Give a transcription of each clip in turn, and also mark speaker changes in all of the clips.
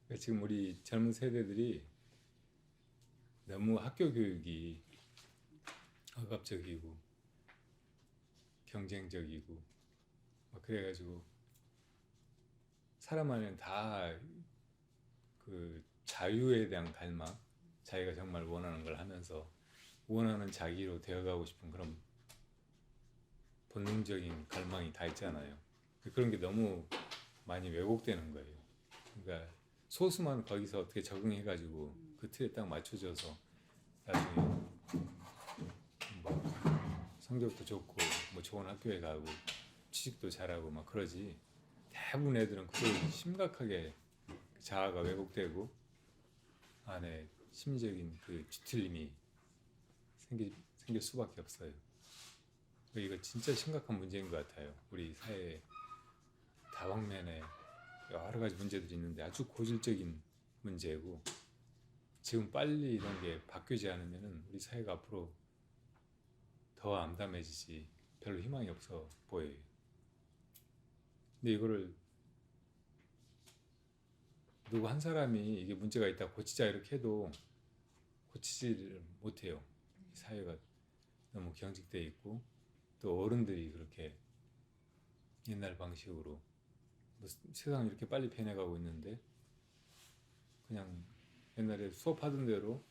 Speaker 1: 그러니까 지금 우리 젊은 세대들이 너무 학교 교육이 억압적이고 경쟁적이고 막 그래가지고 사람 안에는 다 그 자유에 대한 갈망, 자기가 정말 원하는 걸 하면서 원하는 자기로 되어가고 싶은 그런 본능적인 갈망이 다 있잖아요. 그런 게 너무 많이 왜곡되는 거예요. 그러니까 소수만 거기서 어떻게 적응해가지고 그 틀에 딱 맞춰져서 나중에 성적도 좋고 뭐 좋은 학교에 가고 취직도 잘하고 막 그러지. 대부분 애들은 그걸 심각하게 자아가 왜곡되고 안에 심리적인 그 뒤틀림이 생길 수밖에 없어요. 이거 진짜 심각한 문제인 것 같아요. 우리 사회에 다방면에 여러 가지 문제들이 있는데 아주 고질적인 문제고 지금 빨리 이런 게 바뀌지 않으면 우리 사회가 앞으로 더 암담해지지 별로 희망이 없어 보여요. 근데 이거를 누구 한 사람이 이게 문제가 있다 고치자 이렇게 해도 고치지를 못해요. 사회가 너무 경직돼 있고 또 어른들이 그렇게 옛날 방식으로 뭐 세상이 이렇게 빨리 변해가고 있는데 그냥 옛날에 수업하던 대로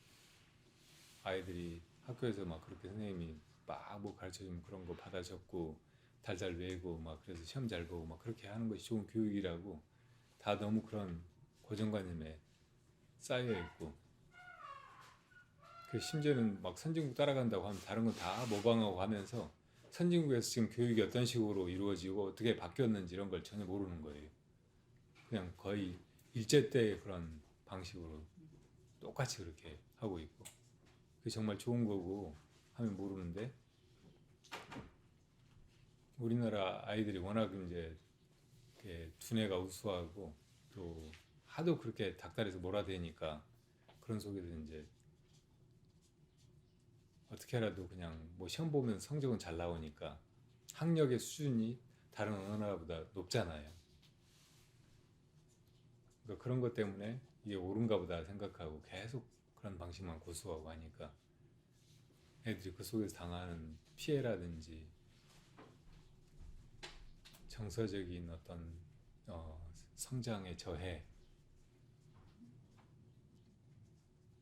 Speaker 1: 아이들이 학교에서 막 그렇게 선생님이 막 뭐 가르쳐주면 그런 거 받아 적고 달달 외고 막 그래서 시험 잘 보고 막 그렇게 하는 것이 좋은 교육이라고 다 너무 그런 고정관념에 쌓여 있고 그 심지어는 막 선진국 따라간다고 하면 다른 건 다 모방하고 하면서 선진국에서 지금 교육이 어떤 식으로 이루어지고 어떻게 바뀌었는지 이런 걸 전혀 모르는 거예요. 그냥 거의 일제 때의 그런 방식으로 똑같이 그렇게 하고 있고 그게 정말 좋은 거고 하면 모르는데 우리나라 아이들이 워낙 이제 두뇌가 우수하고 또 하도 그렇게 닥달해서 몰아대니까 그런 속에서 이제 어떻게 라도 그냥 뭐 시험 보면 성적은 잘 나오니까 학력의 수준이 다른 어느 나라보다 높잖아요. 그러니까 그런 것 때문에 이게 옳은가 보다 생각하고 계속 그런 방식만 고수하고 하니까 애들이 그 속에서 당하는 피해라든지 정서적인 어떤 성장의 저해,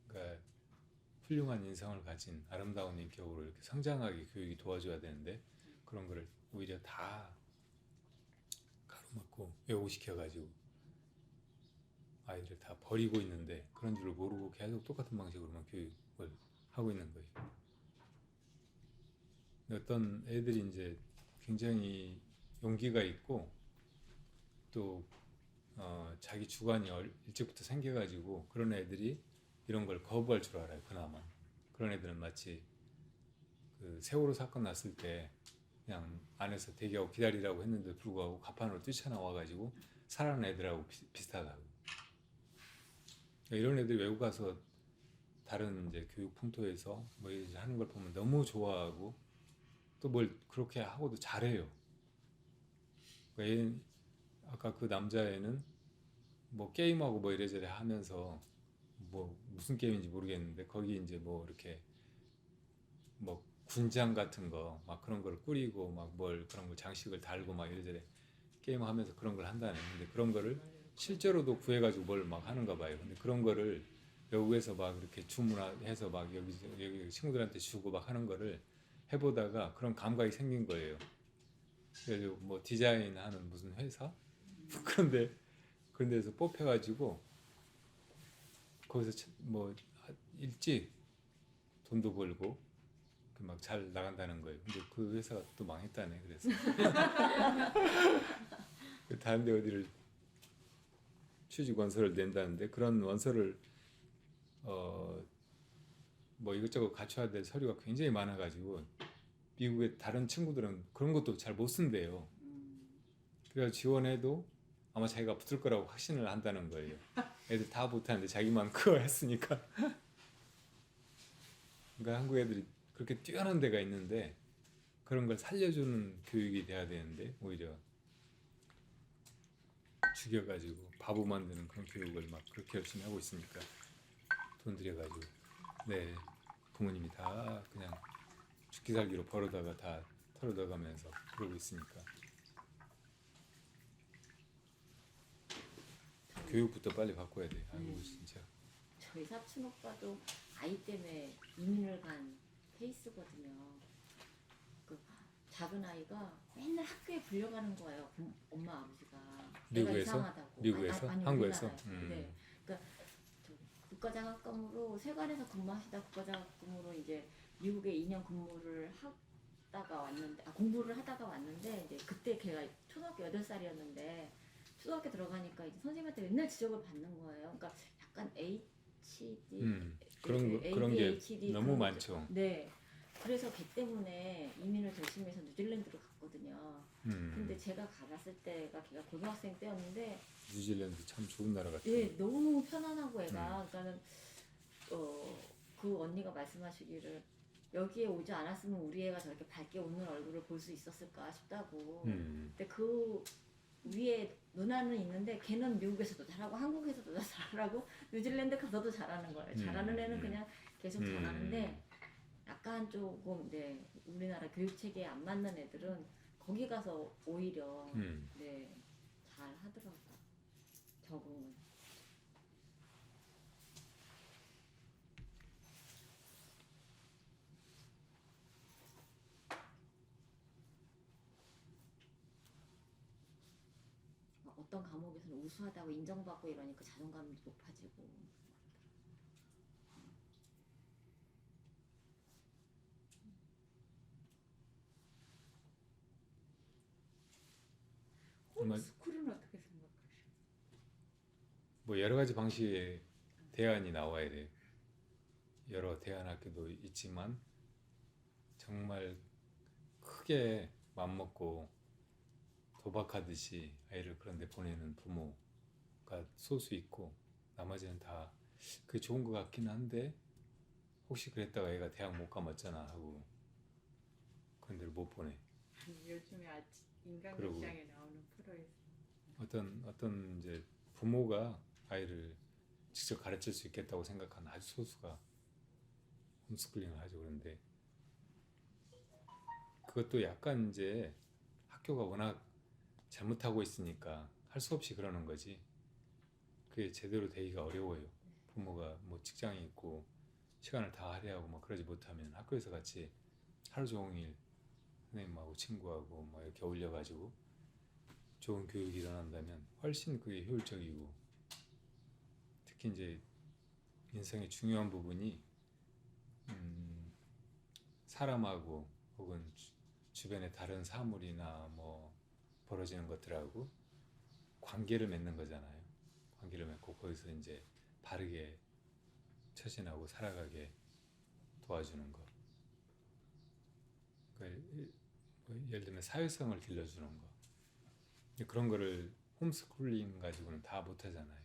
Speaker 1: 그러니까 훌륭한 인성을 가진 아름다운 인격으로 이렇게 성장하게 교육이 도와줘야 되는데 그런 거를 오히려 다 가로막고 왜곡시켜가지고 아이들을 다 버리고 있는데 그런 줄을 모르고 계속 똑같은 방식으로만 교육을 하고 있는 거예요. 어떤 애들이 이제 굉장히 용기가 있고 또 자기 주관이 일찍부터 생겨가지고 그런 애들이 이런 걸 거부할 줄 알아요. 그나마 그런 애들은 마치 그 세월호 사건 났을 때 그냥 안에서 대기하고 기다리라고 했는데 불구하고 가판으로 뛰쳐나와가지고 살아난 애들하고 비슷하다고. 그러니까 이런 애들이 외국 가서 다른 이제 교육 풍토에서 뭐 이제 하는 걸 보면 너무 좋아하고 또 뭘 그렇게 하고도 잘해요. 그러니까 아까 그 남자애는 뭐 게임하고 뭐 이래저래 하면서 뭐 무슨 게임인지 모르겠는데 거기 이제 뭐 이렇게 뭐 군장 같은 거 막 그런 걸 꾸리고 막 뭘 그런 걸 장식을 달고 막 이래저래 게임하면서 그런 걸 한다네. 근데 그런 거를 실제로도 구해가지고 뭘 막 하는가 봐요. 근데 그런 거를 외국에서 막 이렇게 주문해서 막 여기 친구들한테 주고 막 하는 거를 해보다가 그런 감각이 생긴 거예요. 그래서 뭐 디자인하는 무슨 회사 그런 데서 뽑혀가지고 거기서 뭐 일찍 돈도 벌고 막 잘 나간다는 거예요. 근데 그 회사가 또 망했다네. 그래서 다른데 어디를 취직 원서를 낸다는데 그런 원서를 어 뭐 이것저것 갖춰야 될 서류가 굉장히 많아가지고 미국의 다른 친구들은 그런 것도 잘 못 쓴대요. 그래서 지원해도 아마 자기가 붙을 거라고 확신을 한다는 거예요. 애들 다 못하는데 자기만 그거 했으니까. 그러니까 한국 애들이 그렇게 뛰어난 데가 있는데 그런 걸 살려주는 교육이 돼야 되는데 오히려 죽여가지고 바보 만드는 그런 교육을 막 그렇게 열심히 하고 있으니까 돈 들여가지고 네 부모님이 다 그냥 죽기 살기로 벌어다가 다 털어넣어가면서 그러고 있으니까 교육부터 빨리 바꿔야 돼. 아이고 진짜.
Speaker 2: 저희 사촌 오빠도 아이 때문에 이민을 간 케이스거든요. 그 작은 아이가 맨날 학교에 불려가는 거예요. 엄마 아버지가. 애가
Speaker 1: 미국에서?
Speaker 2: 이상하다고.
Speaker 1: 미국에서?
Speaker 2: 아니,
Speaker 1: 한국에서?
Speaker 2: 우리나라에. 네. 그러니까 저 국가장학금으로 세관에서 근무하시다 국가장학금으로 이제 미국에 2년 근무를 하다가 왔는데 공부를 하다가 왔는데 이제 그때 걔가 초등학교 8살이었는데 초등학교 들어가니까 이제 선생님한테 맨날 지적을 받는 거예요. 그러니까 약간 HD
Speaker 1: 그런 게
Speaker 2: ADHD
Speaker 1: 너무
Speaker 2: 그런
Speaker 1: 많죠.
Speaker 2: 네. 그래서 걔 때문에 이민을 결심해서 뉴질랜드로 갔거든요. 근데 제가 가봤을 때가 걔가 고등학생 때였는데
Speaker 1: 뉴질랜드 참 좋은 나라 같아요.
Speaker 2: 예, 너무 편안하고 애가 그러니까는 그 언니가 말씀하시기를 여기에 오지 않았으면 우리 애가 저렇게 밝게 웃는 얼굴을 볼 수 있었을까 싶다고. 근데 그 위에 누나는 있는데 걔는 미국에서도 잘하고 한국에서도 잘하고 뉴질랜드 가서도 잘하는 거예요. 잘하는 애는 그냥 계속 잘하는데 약간 조금 네 우리나라 교육 체계에 안 맞는 애들은 거기 가서 오히려 네 잘 하더라고요. 적응을. 어떤 과목에서는 우수하다고 인정받고 이러니까 자존감도 높아지고.
Speaker 1: 정말
Speaker 2: 홈스쿨은 어떻게 생각하세요?
Speaker 1: 뭐 여러 가지 방식의 대안이 나와야 돼요. 여러 대안 학교도 있지만 정말 크게 맘먹고 도박하듯이 아이를 그런 데 보내는 부모가 소수 있고 나머지는 다 그게 좋은 것 같긴 한데 혹시 그랬다가 애가 대학 못 가면 어쩌나 하고 그런 데를 못 보내.
Speaker 3: 요즘에 인간
Speaker 1: 그리고
Speaker 3: 극장에 나오는 프로에서
Speaker 1: 어떤 이제 부모가 아이를 직접 가르칠 수 있겠다고 생각하는 아주 소수가 홈스쿨링을 하죠. 그런데 그것도 약간 이제 학교가 워낙 잘못하고 있으니까 할 수 없이 그러는 거지. 그게 제대로 되기가 어려워요. 부모가 뭐 직장이 있고 시간을 다 할애하고 막 그러지 못하면 학교에서 같이 하루 종일 선생님하고 친구하고 뭐 이렇게 어울려가지고 좋은 교육이 일어난다면 훨씬 그게 효율적이고 특히 이제 인생의 중요한 부분이 사람하고 혹은 주변의 다른 사물이나 뭐 벌어지는 것들하고 관계를 맺는 거잖아요. 관계를 맺고 거기서 이제 바르게 처신하고 살아가게 도와주는 거. 그러니까 예를 들면 사회성을 길러주는 거. 그런 거를 홈스쿨링 가지고는 다 못하잖아요.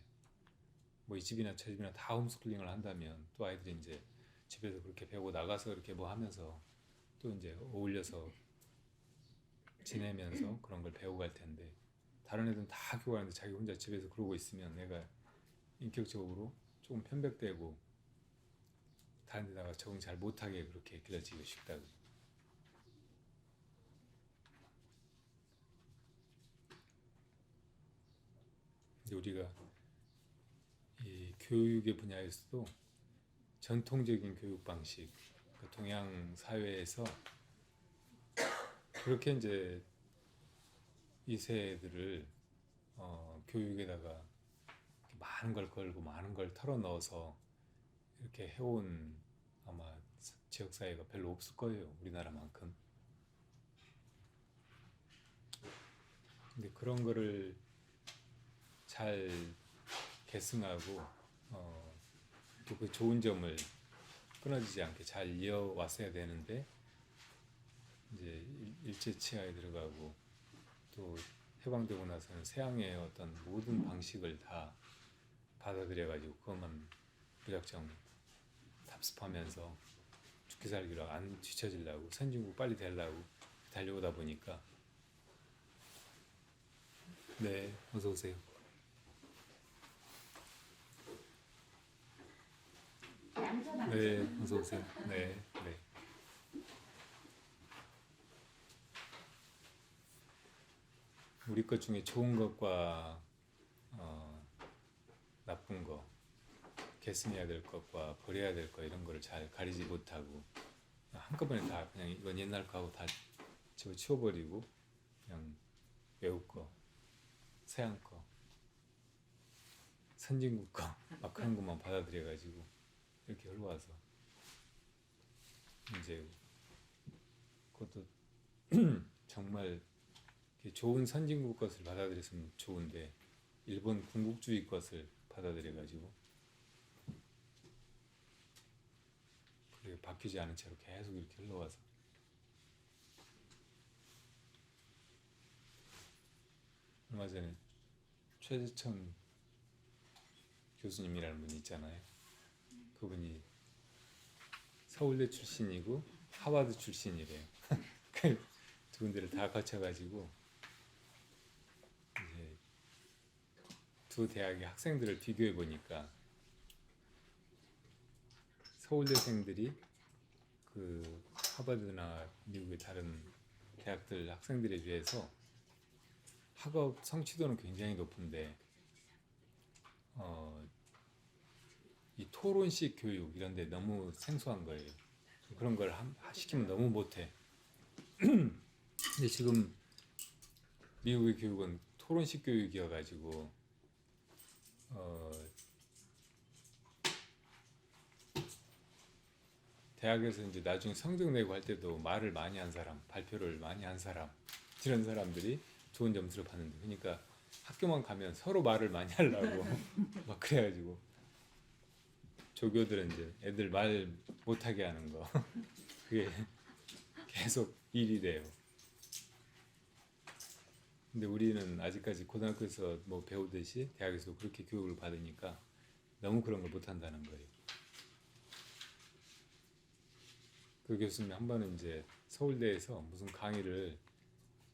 Speaker 1: 뭐 이 집이나 저 집이나 다 홈스쿨링을 한다면 또 아이들이 이제 집에서 그렇게 배우고 나가서 이렇게 뭐 하면서 또 이제 어울려서 지내면서 그런 걸 배우고 갈 텐데 다른 애들은 다 학교 가는데 자기 혼자 집에서 그러고 있으면 내가 인격적으로 조금 편백되고 다른 데다가 적응 잘 못하게 그렇게 길러지기 쉽다고. 근데 우리가 이 교육의 분야에서도 전통적인 교육 방식, 그 동양 사회에서 그렇게 이제 이 세대들을 교육에다가 많은 걸 걸고 많은 걸 털어 넣어서 이렇게 해온 아마 지역 사회가 별로 없을 거예요. 우리나라만큼. 근데 그런 거를 잘 계승하고 또 그 좋은 점을 끊어지지 않게 잘 이어왔어야 되는데 이제 일제치하에 들어가고 또 해방되고 나서는 서양의 어떤 모든 방식을 다 받아들여가지고 그것만 무작정 답습하면서 죽기 살기로 안 뒤처지려고 선진국 빨리 되려고 달려오다 보니까 네 어서 오세요. 네, 어서 오세요. 네, 네. 우리 것 중에 좋은 것과 나쁜 거, 개선해야 될 것과 버려야 될 거 이런 거를 잘 가리지 못하고 한꺼번에 다 그냥 이건 옛날 거하고 다 치워버리고 그냥 외국 거, 서양 거, 선진국 거 막 그런 것만 받아들여가지고 이렇게 흘러와서 이제 그것도 정말 좋은 선진국 것을 받아들였으면 좋은데 일본 군국주의 것을 받아들여가지고 그게 바뀌지 않은 채로 계속 이렇게 흘러와서 얼마 전에 최재천 교수님이라는 분이 있잖아요. 그분이 서울대 출신이고 하버드 출신이래요. 그 두 군데를 다 거쳐가지고 이제 두 대학의 학생들을 비교해 보니까 서울대생들이 그 하버드나 미국의 다른 대학들 학생들에 비해서 학업 성취도는 굉장히 높은데 이 토론식 교육 이런 데 너무 생소한 거예요. 그런 걸 시키면 너무 못해. 근데 지금 미국의 교육은 토론식 교육이어가지고 대학에서 이제 나중에 성적 내고 할 때도 말을 많이 한 사람, 발표를 많이 한 사람 이런 사람들이 좋은 점수를 받는데 그러니까 학교만 가면 서로 말을 많이 하려고 막 그래가지고 조교들은 이제 애들 말 못하게 하는 거 그게 계속 일이 돼요. 근데 우리는 아직까지 고등학교에서 뭐 배우듯이 대학에서 그렇게 교육을 받으니까 너무 그런 걸 못한다는 거예요. 그 교수님이 한 번은 이제 서울대에서 무슨 강의를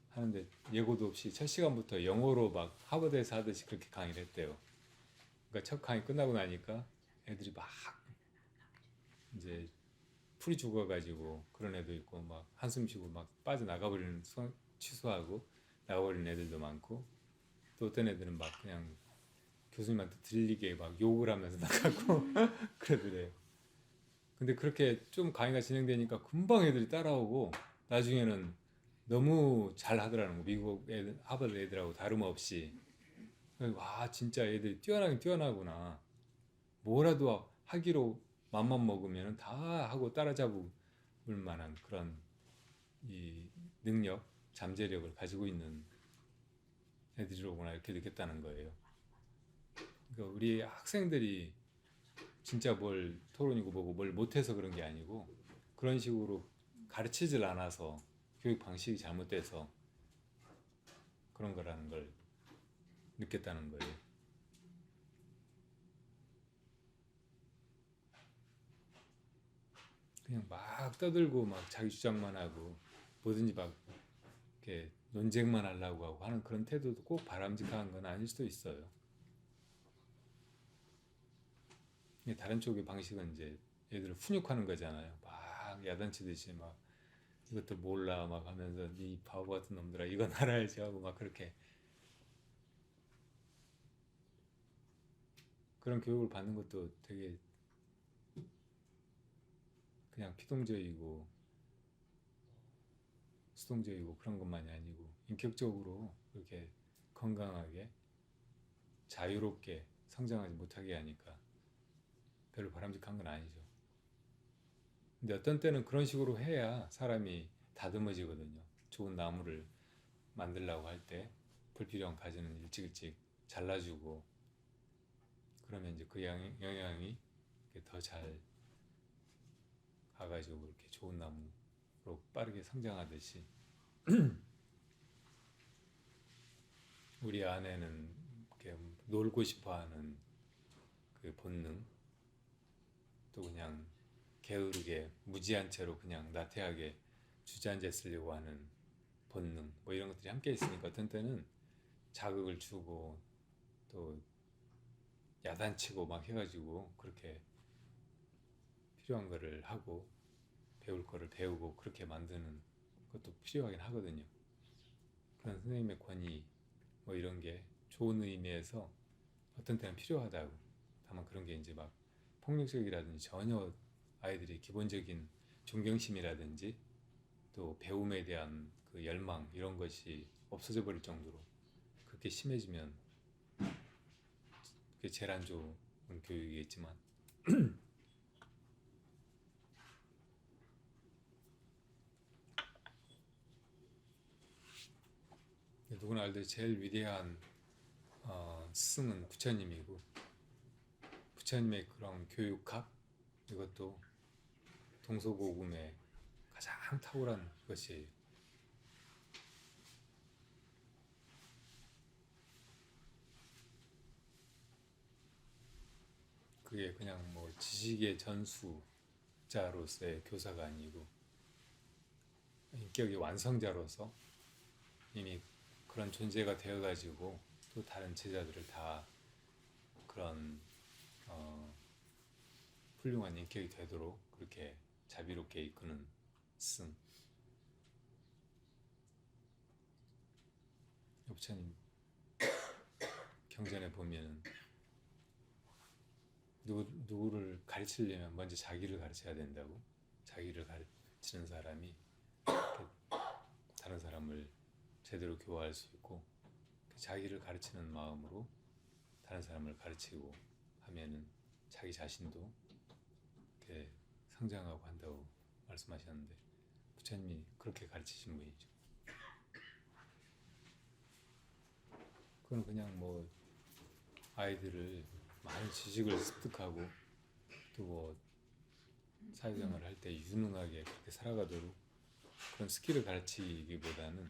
Speaker 1: 하는데 예고도 없이 첫 시간부터 영어로 막 하버드에서 하듯이 그렇게 강의를 했대요. 그러니까 첫 강의 끝나고 나니까 애들이 막 이제 풀이 죽어가지고 그런 애도 있고 막 한숨 쉬고 막 빠져나가버리는 취소하고 나가버리는 애들도 많고 또 어떤 애들은 막 그냥 교수님한테 들리게 막 욕을 하면서 나가고 그러더래요. 근데 그렇게 좀 강의가 진행되니까 금방 애들이 따라오고 나중에는 너무 잘 하더라는 거. 미국 애들, 하버드 애들하고 다름없이. 와 진짜 애들이 뛰어나긴 뛰어나구나. 뭐라도 하기로 맘만 먹으면 다 하고 따라잡을 만한 그런 이 능력, 잠재력을 가지고 있는 애들이로구나 이렇게 느꼈다는 거예요. 그러니까 우리 학생들이 진짜 뭘 토론이고 뭐고 뭘 못해서 그런 게 아니고 그런 식으로 가르치질 않아서 교육 방식이 잘못돼서 그런 거라는 걸 느꼈다는 거예요. 그냥 막 떠들고 막 자기 주장만 하고 뭐든지 막 이렇게 논쟁만 하려고 하고 하는 그런 태도도 꼭 바람직한 건 아닐 수도 있어요. 다른 쪽의 방식은 이제 얘들을 훈육하는 거잖아요. 막 야단치듯이 막 이것도 몰라 막 하면서 네 바보 같은 놈들아 이건 알아야지 하고 막 그렇게 그런 교육을 받는 것도 되게 그냥 피동적이고 수동적이고 그런 것만이 아니고 인격적으로 그렇게 건강하게 자유롭게 성장하지 못하게 하니까 별로 바람직한 건 아니죠. 근데 어떤 때는 그런 식으로 해야 사람이 다듬어지거든요. 좋은 나무를 만들려고 할 때 불필요한 가지는 일찍 잘라주고 그러면 이제 그 영향이 더 잘 가가지고 이렇게 좋은 나무로 빠르게 성장하듯이 우리 안에는 이렇게 놀고 싶어하는 그 본능 또 그냥 게으르게 무지한 채로 그냥 나태하게 주저앉아 있으려고 하는 본능 뭐 이런 것들이 함께 있으니까 어떤 때는 자극을 주고 또 야단치고 막 해가지고 그렇게 필요한 거를 하고 배울 거를 배우고 그렇게 만드는 것도 필요하긴 하거든요. 그런 선생님의 권위 뭐 이런 게 좋은 의미에서 어떤 때는 필요하다고. 다만 그런 게 이제 막 폭력적이라든지 전혀 아이들이 기본적인 존경심이라든지 또 배움에 대한 그 열망 이런 것이 없어져 버릴 정도로 그렇게 심해지면 그게 제일 안 좋은 교육이겠지만 누구나 알듯이 제일 위대한 스승은 부처님이고 부처님의 그런 교육학 이것도 동서고금의 가장 탁월한 것이에요. 그게 그냥 뭐 지식의 전수자로서의 교사가 아니고 인격의 완성자로서 이미 그런 존재가 되어가지고 또 다른 제자들을 다 그런 훌륭한 인격이 되도록 그렇게 자비롭게 이끄는 스승. 부처님 경전에 보면 누구를 가르치려면 먼저 자기를 가르쳐야 된다고. 자기를 가르치는 사람이 다른 사람을 제대로 교화할 수 있고 자기를 가르치는 마음으로 다른 사람을 가르치고 하면은 자기 자신도 이렇게 성장하고 한다고 말씀하셨는데 부처님이 그렇게 가르치신 분이죠. 그건 그냥 뭐 아이들을 많은 지식을 습득하고 또 뭐 사회생활을 할 때 유능하게 그렇게 살아가도록 그런 스킬을 가르치기보다는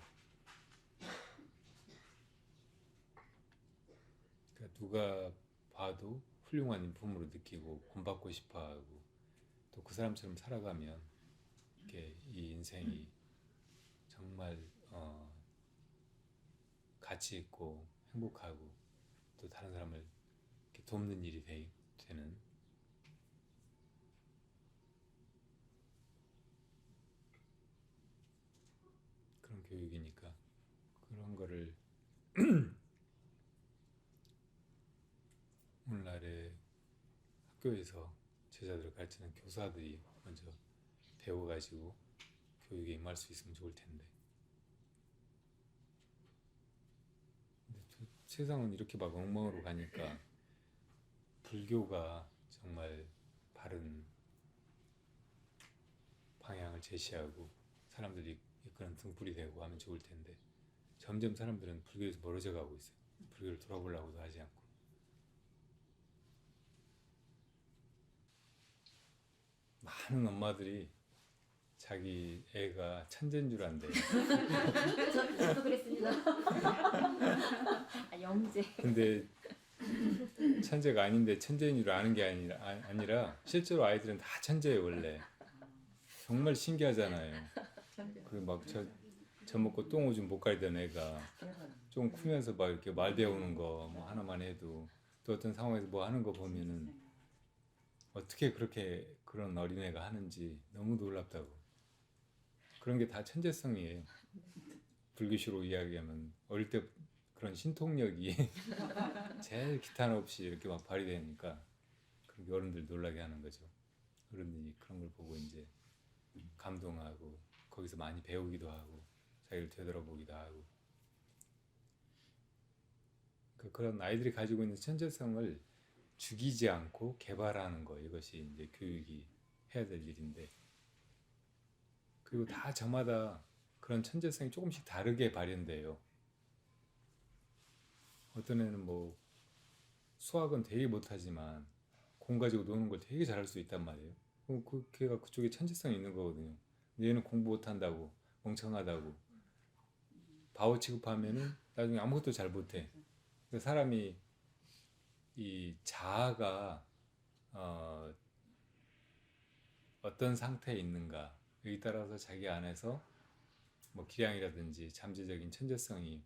Speaker 1: 그러니까 누가 봐도 훌륭한 인품으로 느끼고 본받고 싶어하고 또 그 사람처럼 살아가면 이렇게 이 인생이 정말 가치 있고 행복하고 또 다른 사람을 이렇게 돕는 일이 되는 그런 교육이니까 그런 거를 오늘날의 학교에서 제자들을 가르치는 교사들이 먼저 배워가지고 교육에 임할 수 있으면 좋을 텐데 근데 세상은 이렇게 막 엉망으로 가니까 불교가 정말 바른 방향을 제시하고 사람들이 이끄는 등불이 되고 하면 좋을 텐데 점점 사람들은 불교에서 멀어져 가고 있어요. 불교를 돌아보려고도 하지 않고 많은 엄마들이 자기 애가 천재인 줄 안대요.
Speaker 2: 저도 그랬습니다. 아, 영재.
Speaker 1: 근데 천재가 아닌데 천재인 줄 아는 게 아니라 실제로 아이들은 다 천재예요 원래. 정말 신기하잖아요. 그 막 젖 먹고 똥 오줌 못 갈던 애가 좀 크면서 막 이렇게 말 배우는 거 뭐 하나만 해도 또 어떤 상황에서 뭐 하는 거 보면은 어떻게 그렇게 그런 어린애가 하는지 너무 놀랍다고. 그런 게 다 천재성이에요. 불교시로 이야기하면 어릴 때 그런 신통력이 제일 기탄 없이 이렇게 막 발휘되니까 그렇게 어른들 놀라게 하는 거죠. 어른들이 그런 걸 보고 이제 감동하고 거기서 많이 배우기도 하고 자기를 되돌아보기도 하고 그런 아이들이 가지고 있는 천재성을 죽이지 않고 개발하는 거 이것이 이제 교육이 해야 될 일인데 그리고 다 저마다 그런 천재성이 조금씩 다르게 발현돼요. 어떤 애는 뭐 수학은 되게 못하지만 공 가지고 노는 걸 되게 잘할 수 있단 말이에요. 그럼 걔가 그쪽에 천재성이 있는 거거든요. 얘는 공부 못한다고 멍청하다고 바보 취급하면은 나중에 아무것도 잘 못해. 사람이 이 자아가 어떤 상태에 있는가 여기 따라서 자기 안에서 뭐 기량이라든지 잠재적인 천재성이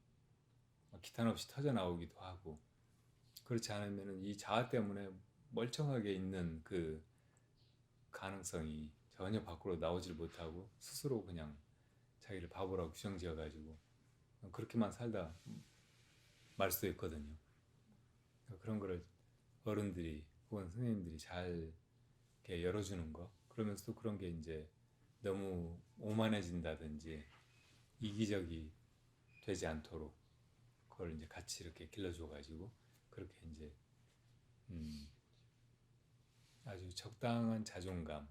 Speaker 1: 기탄 없이 터져 나오기도 하고 그렇지 않으면은 이 자아 때문에 멀쩡하게 있는 그 가능성이 전혀 밖으로 나오질 못하고 스스로 그냥 자기를 바보라고 규정지어가지고 그렇게만 살다 말 수도 있거든요. 그런 거를 어른들이 혹은 선생님들이 잘 이렇게 열어주는 거, 그러면서 또 그런 게 이제 너무 오만해진다든지 이기적이 되지 않도록 그걸 이제 같이 이렇게 길러줘가지고 그렇게 이제 아주 적당한 자존감,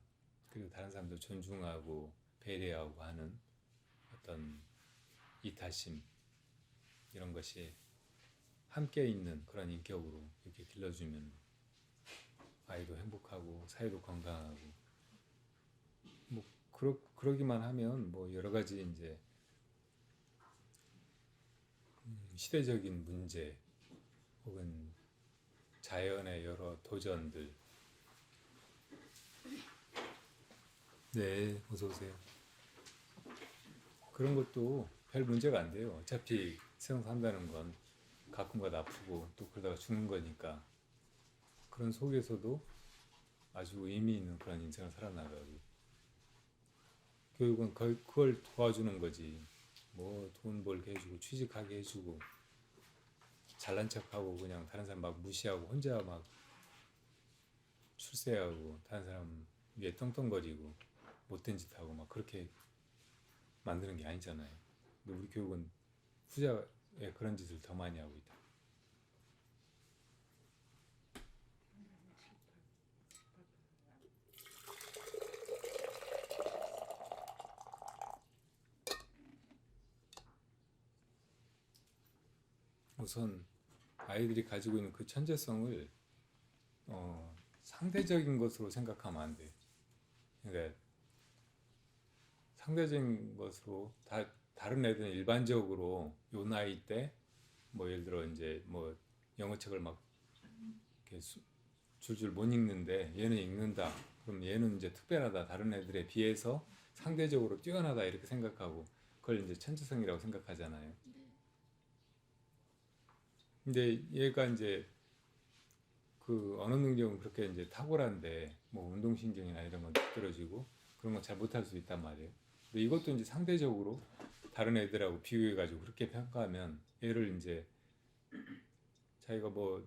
Speaker 1: 그리고 다른 사람들 존중하고 배려하고 하는 어떤 이타심, 이런 것이 함께 있는 그런 인격으로 이렇게 길러주면 아이도 행복하고 사회도 건강하고, 뭐 그러기만 하면 뭐 여러 가지 이제 시대적인 문제 혹은 자연의 여러 도전들. 네, 어서 오세요. 그런 것도 별 문제가 안 돼요. 어차피 세상 산다는 건 가끔가다 아프고 또 그러다가 죽는 거니까, 그런 속에서도 아주 의미 있는 그런 인생을 살아나가고, 교육은 그걸 도와주는 거지. 뭐 돈 벌게 해주고 취직하게 해주고 잘난 척하고 그냥 다른 사람 막 무시하고 혼자 막 출세하고 다른 사람 위에 떵떵거리고 못된 짓 하고 막 그렇게 만드는 게 아니잖아요. 근데 우리 교육은 후자에 그런 짓을 더 많이 하고 있다. 우선 아이들이 가지고 있는 그 천재성을 상대적인 것으로 생각하면 안 돼. 그러니까 상대적인 것으로 다른 애들은 일반적으로 요 나이 때 뭐 예를 들어 이제 뭐 영어책을 막 이렇게 줄줄 못 읽는데 얘는 읽는다. 그럼 얘는 이제 특별하다. 다른 애들에 비해서 상대적으로 뛰어나다 이렇게 생각하고 그걸 이제 천재성이라고 생각하잖아요. 근데 얘가 이제 그 언어 능력은 그렇게 이제 탁월한데 뭐 운동신경이나 이런 건 떨어지고 그런 건 잘 못할 수 있단 말이에요. 근데 이것도 이제 상대적으로 다른 애들하고 비교해가지고 그렇게 평가하면 얘를 이제 자기가 뭐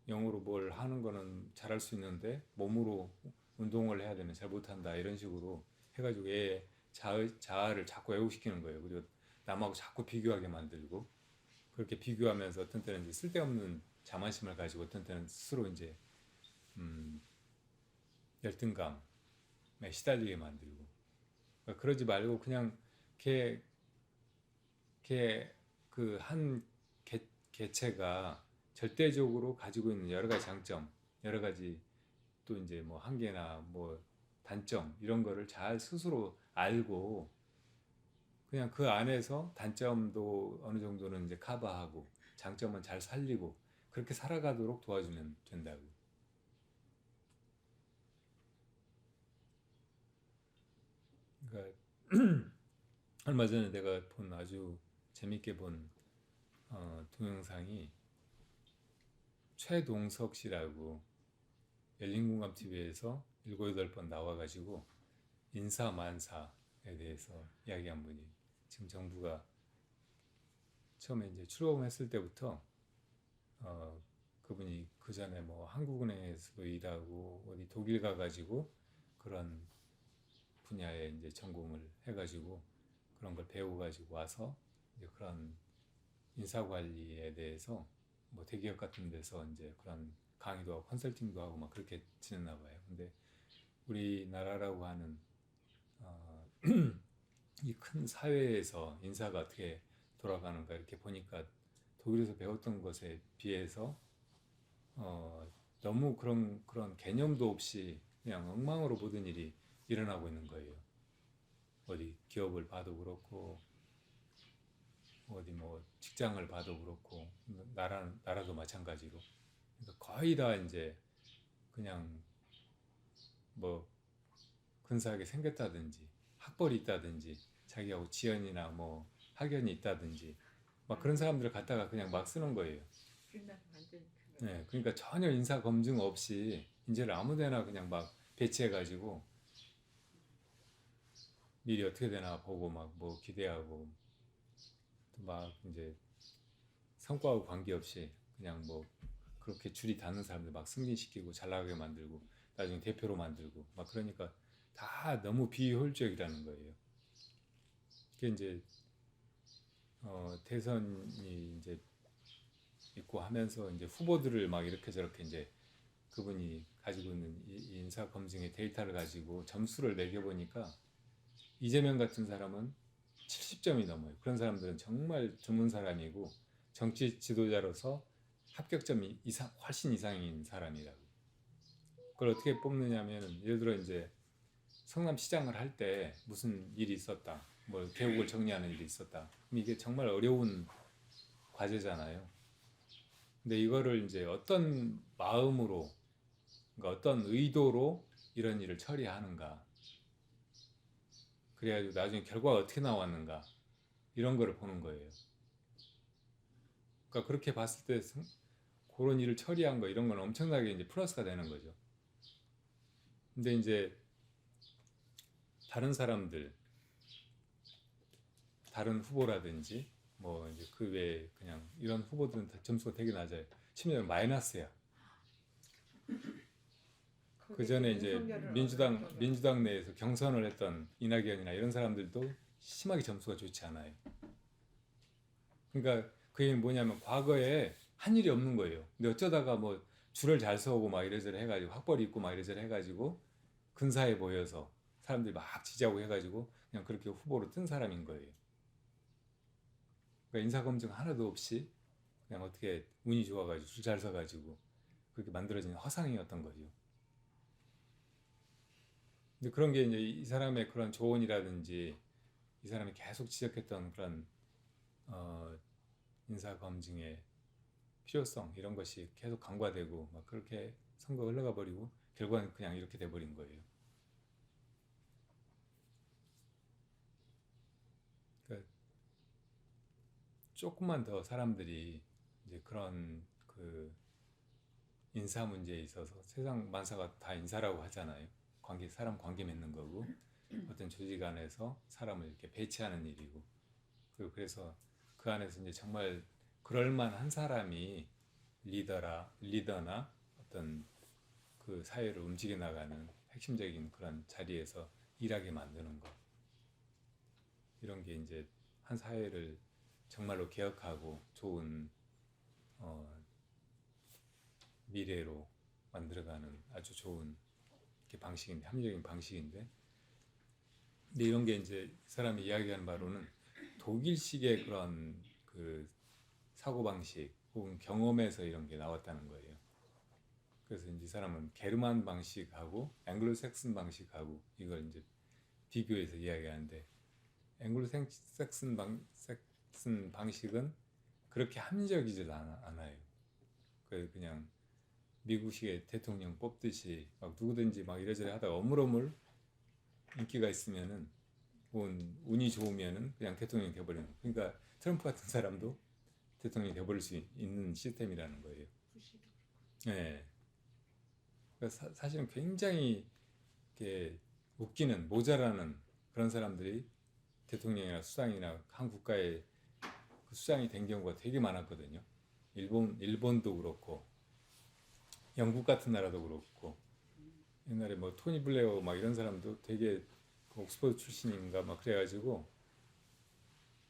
Speaker 1: 영어로 뭘 하는 거는 잘할 수 있는데 몸으로 운동을 해야 되면 잘 못한다 이런 식으로 해가지고 얘의 자아를 자꾸 왜곡시키는 거예요. 그리고 남하고 자꾸 비교하게 만들고, 그렇게 비교하면서 어떤 때는 이제 쓸데없는 자만심을 가지고 어떤 때는 스스로 이제 열등감에 시달리게 만들고, 그러니까 그러지 말고 그냥 그 한 개체가 절대적으로 가지고 있는 여러 가지 장점, 여러 가지 또 이제 뭐 한계나 뭐 단점 이런 거를 잘 스스로 알고 그냥 그 안에서 단점도 어느 정도는 이제 커버하고 장점은 잘 살리고 그렇게 살아가도록 도와주면 된다고. 그러니까 얼마 전에 내가 본 아주 재밌게 본 동영상이 최동석 씨라고 열린공감 TV에서 7, 8번 나와가지고 인사만사에 대해서 이야기한 분이, 지금 정부가 처음에 이제 출범했을 때부터 그분이 그 전에 뭐 한국은행에서도 일하고 어디 독일 가가지고 그런 분야에 이제 전공을 해가지고 그런 걸 배워가지고 와서 이제 그런 인사관리에 대해서 뭐 대기업 같은 데서 이제 그런 강의도 하고 컨설팅도 하고 막 그렇게 지냈나 봐요. 근데 우리나라라고 하는 이 큰 사회에서 인사가 어떻게 돌아가는가 이렇게 보니까 독일에서 배웠던 것에 비해서 너무 그런 개념도 없이 그냥 엉망으로 모든 일이 일어나고 있는 거예요. 어디 기업을 봐도 그렇고 어디 뭐 직장을 봐도 그렇고 나라도 마찬가지로, 그러니까 거의 다 이제 그냥 뭐 근사하게 생겼다든지 학벌이 있다든지 자기하고 지연이나 뭐 학연이 있다든지 막 그런 사람들을 갖다가 그냥 막 쓰는 거예요.
Speaker 3: 끝나서 완전히 그거.
Speaker 1: 네, 그러니까 전혀 인사 검증 없이 이제를 아무데나 그냥 막 배치해가지고 미리 어떻게 되나 보고 막 뭐 기대하고 막 이제 성과하고 관계없이 그냥 뭐 그렇게 줄이 닿는 사람들 막 승진시키고 잘 나가게 만들고 나중에 대표로 만들고 막 그러니까 다 너무 비효율적이라는 거예요. 그게 이제 대선이 이제 있고 하면서 이제 후보들을 막 이렇게 저렇게 이제 그분이 가지고 있는 이 인사 검증의 데이터를 가지고 점수를 매겨보니까 이재명 같은 사람은 70점이 넘어요. 그런 사람들은 정말 드문 사람이고 정치 지도자로서 합격점이 훨씬 이상인 사람이라고. 그걸 어떻게 뽑느냐면 예를 들어 이제 성남시장을 할 때 무슨 일이 있었다, 뭐 계곡을 정리하는 일이 있었다. 그럼 이게 정말 어려운 과제잖아요. 근데 이거를 이제 어떤 마음으로, 그러니까 어떤 의도로 이런 일을 처리하는가. 그래가지고 나중에 결과가 어떻게 나왔는가 이런 거를 보는 거예요. 그러니까 그렇게 봤을 때 그런 일을 처리한 거 이런 건 엄청나게 이제 플러스가 되는 거죠. 근데 이제 다른 사람들, 다른 후보라든지 뭐 이제 그 외에 그냥 이런 후보들은 다 점수가 되게 낮아요. 심지어 마이너스야. 그 전에 이제 민주당 내에서 경선을 했던 이낙연이나 이런 사람들도 심하게 점수가 좋지 않아요. 그러니까 그 얘기는 뭐냐면 과거에 한 일이 없는 거예요. 근데 어쩌다가 뭐 줄을 잘 서고 막 이래저래 해가지고 학벌이 있고 막 이래저래 해가지고 근사해 보여서 사람들이 막 지지하고 해가지고 그냥 그렇게 후보로 뜬 사람인 거예요. 그러니까 인사검증 하나도 없이 그냥 어떻게 운이 좋아가지고 줄 잘 서가지고 그렇게 만들어진 허상이었던 거죠. 근데 그런 게 이제 이 사람의 그런 조언이라든지 이 사람이 계속 지적했던 그런 인사검증의 필요성 이런 것이 계속 간과되고 막 그렇게 선거가 흘러가 버리고 결과는 그냥 이렇게 돼버린 거예요. 그러니까 조금만 더 사람들이 이제 그런 그 인사 문제에 있어서 세상 만사가 다 인사라고 하잖아요. 사람 관계 맺는 거고 어떤 조직 안에서 사람을 이렇게 배치하는 일이고 그리고 그래서 그 안에서 이제 정말 그럴만한 사람이 리더나 어떤 그 사회를 움직여 나가는 핵심적인 그런 자리에서 일하게 만드는 것 이런 게 이제 한 사회를 정말로 개혁하고 좋은 미래로 만들어가는 아주 좋은 방식인데 합리적인 방식인데 근데 이런 게 이제 사람이 이야기하는 바로는 독일식의 그런 그 사고방식 혹은 경험에서 이런 게 나왔다는 거예요. 그래서 이제 이 사람은 게르만 방식하고 앵글로색슨 방식하고 이걸 이제 비교해서 이야기하는데 앵글로색슨 방식은 그렇게 합리적이질 않아요. 그냥 미국식의 대통령 뽑듯이 막 누구든지 막 이래저래 하다가 어물어물 인기가 있으면은 운이 좋으면은 그냥 대통령이 돼버리는 거예요. 그러니까 트럼프 같은 사람도 대통령이 돼버릴 수 있는 시스템이라는 거예요. 네. 그러니까 사실은 굉장히 이렇게 웃기는 모자라는 그런 사람들이 대통령이나 수상이나 한 국가의 그 수장이 된 경우가 되게 많았거든요. 일본도 그렇고 영국 같은 나라도 그렇고 옛날에 뭐 토니 블레어 막 이런 사람도 되게 옥스퍼드 출신인가 막 그래가지고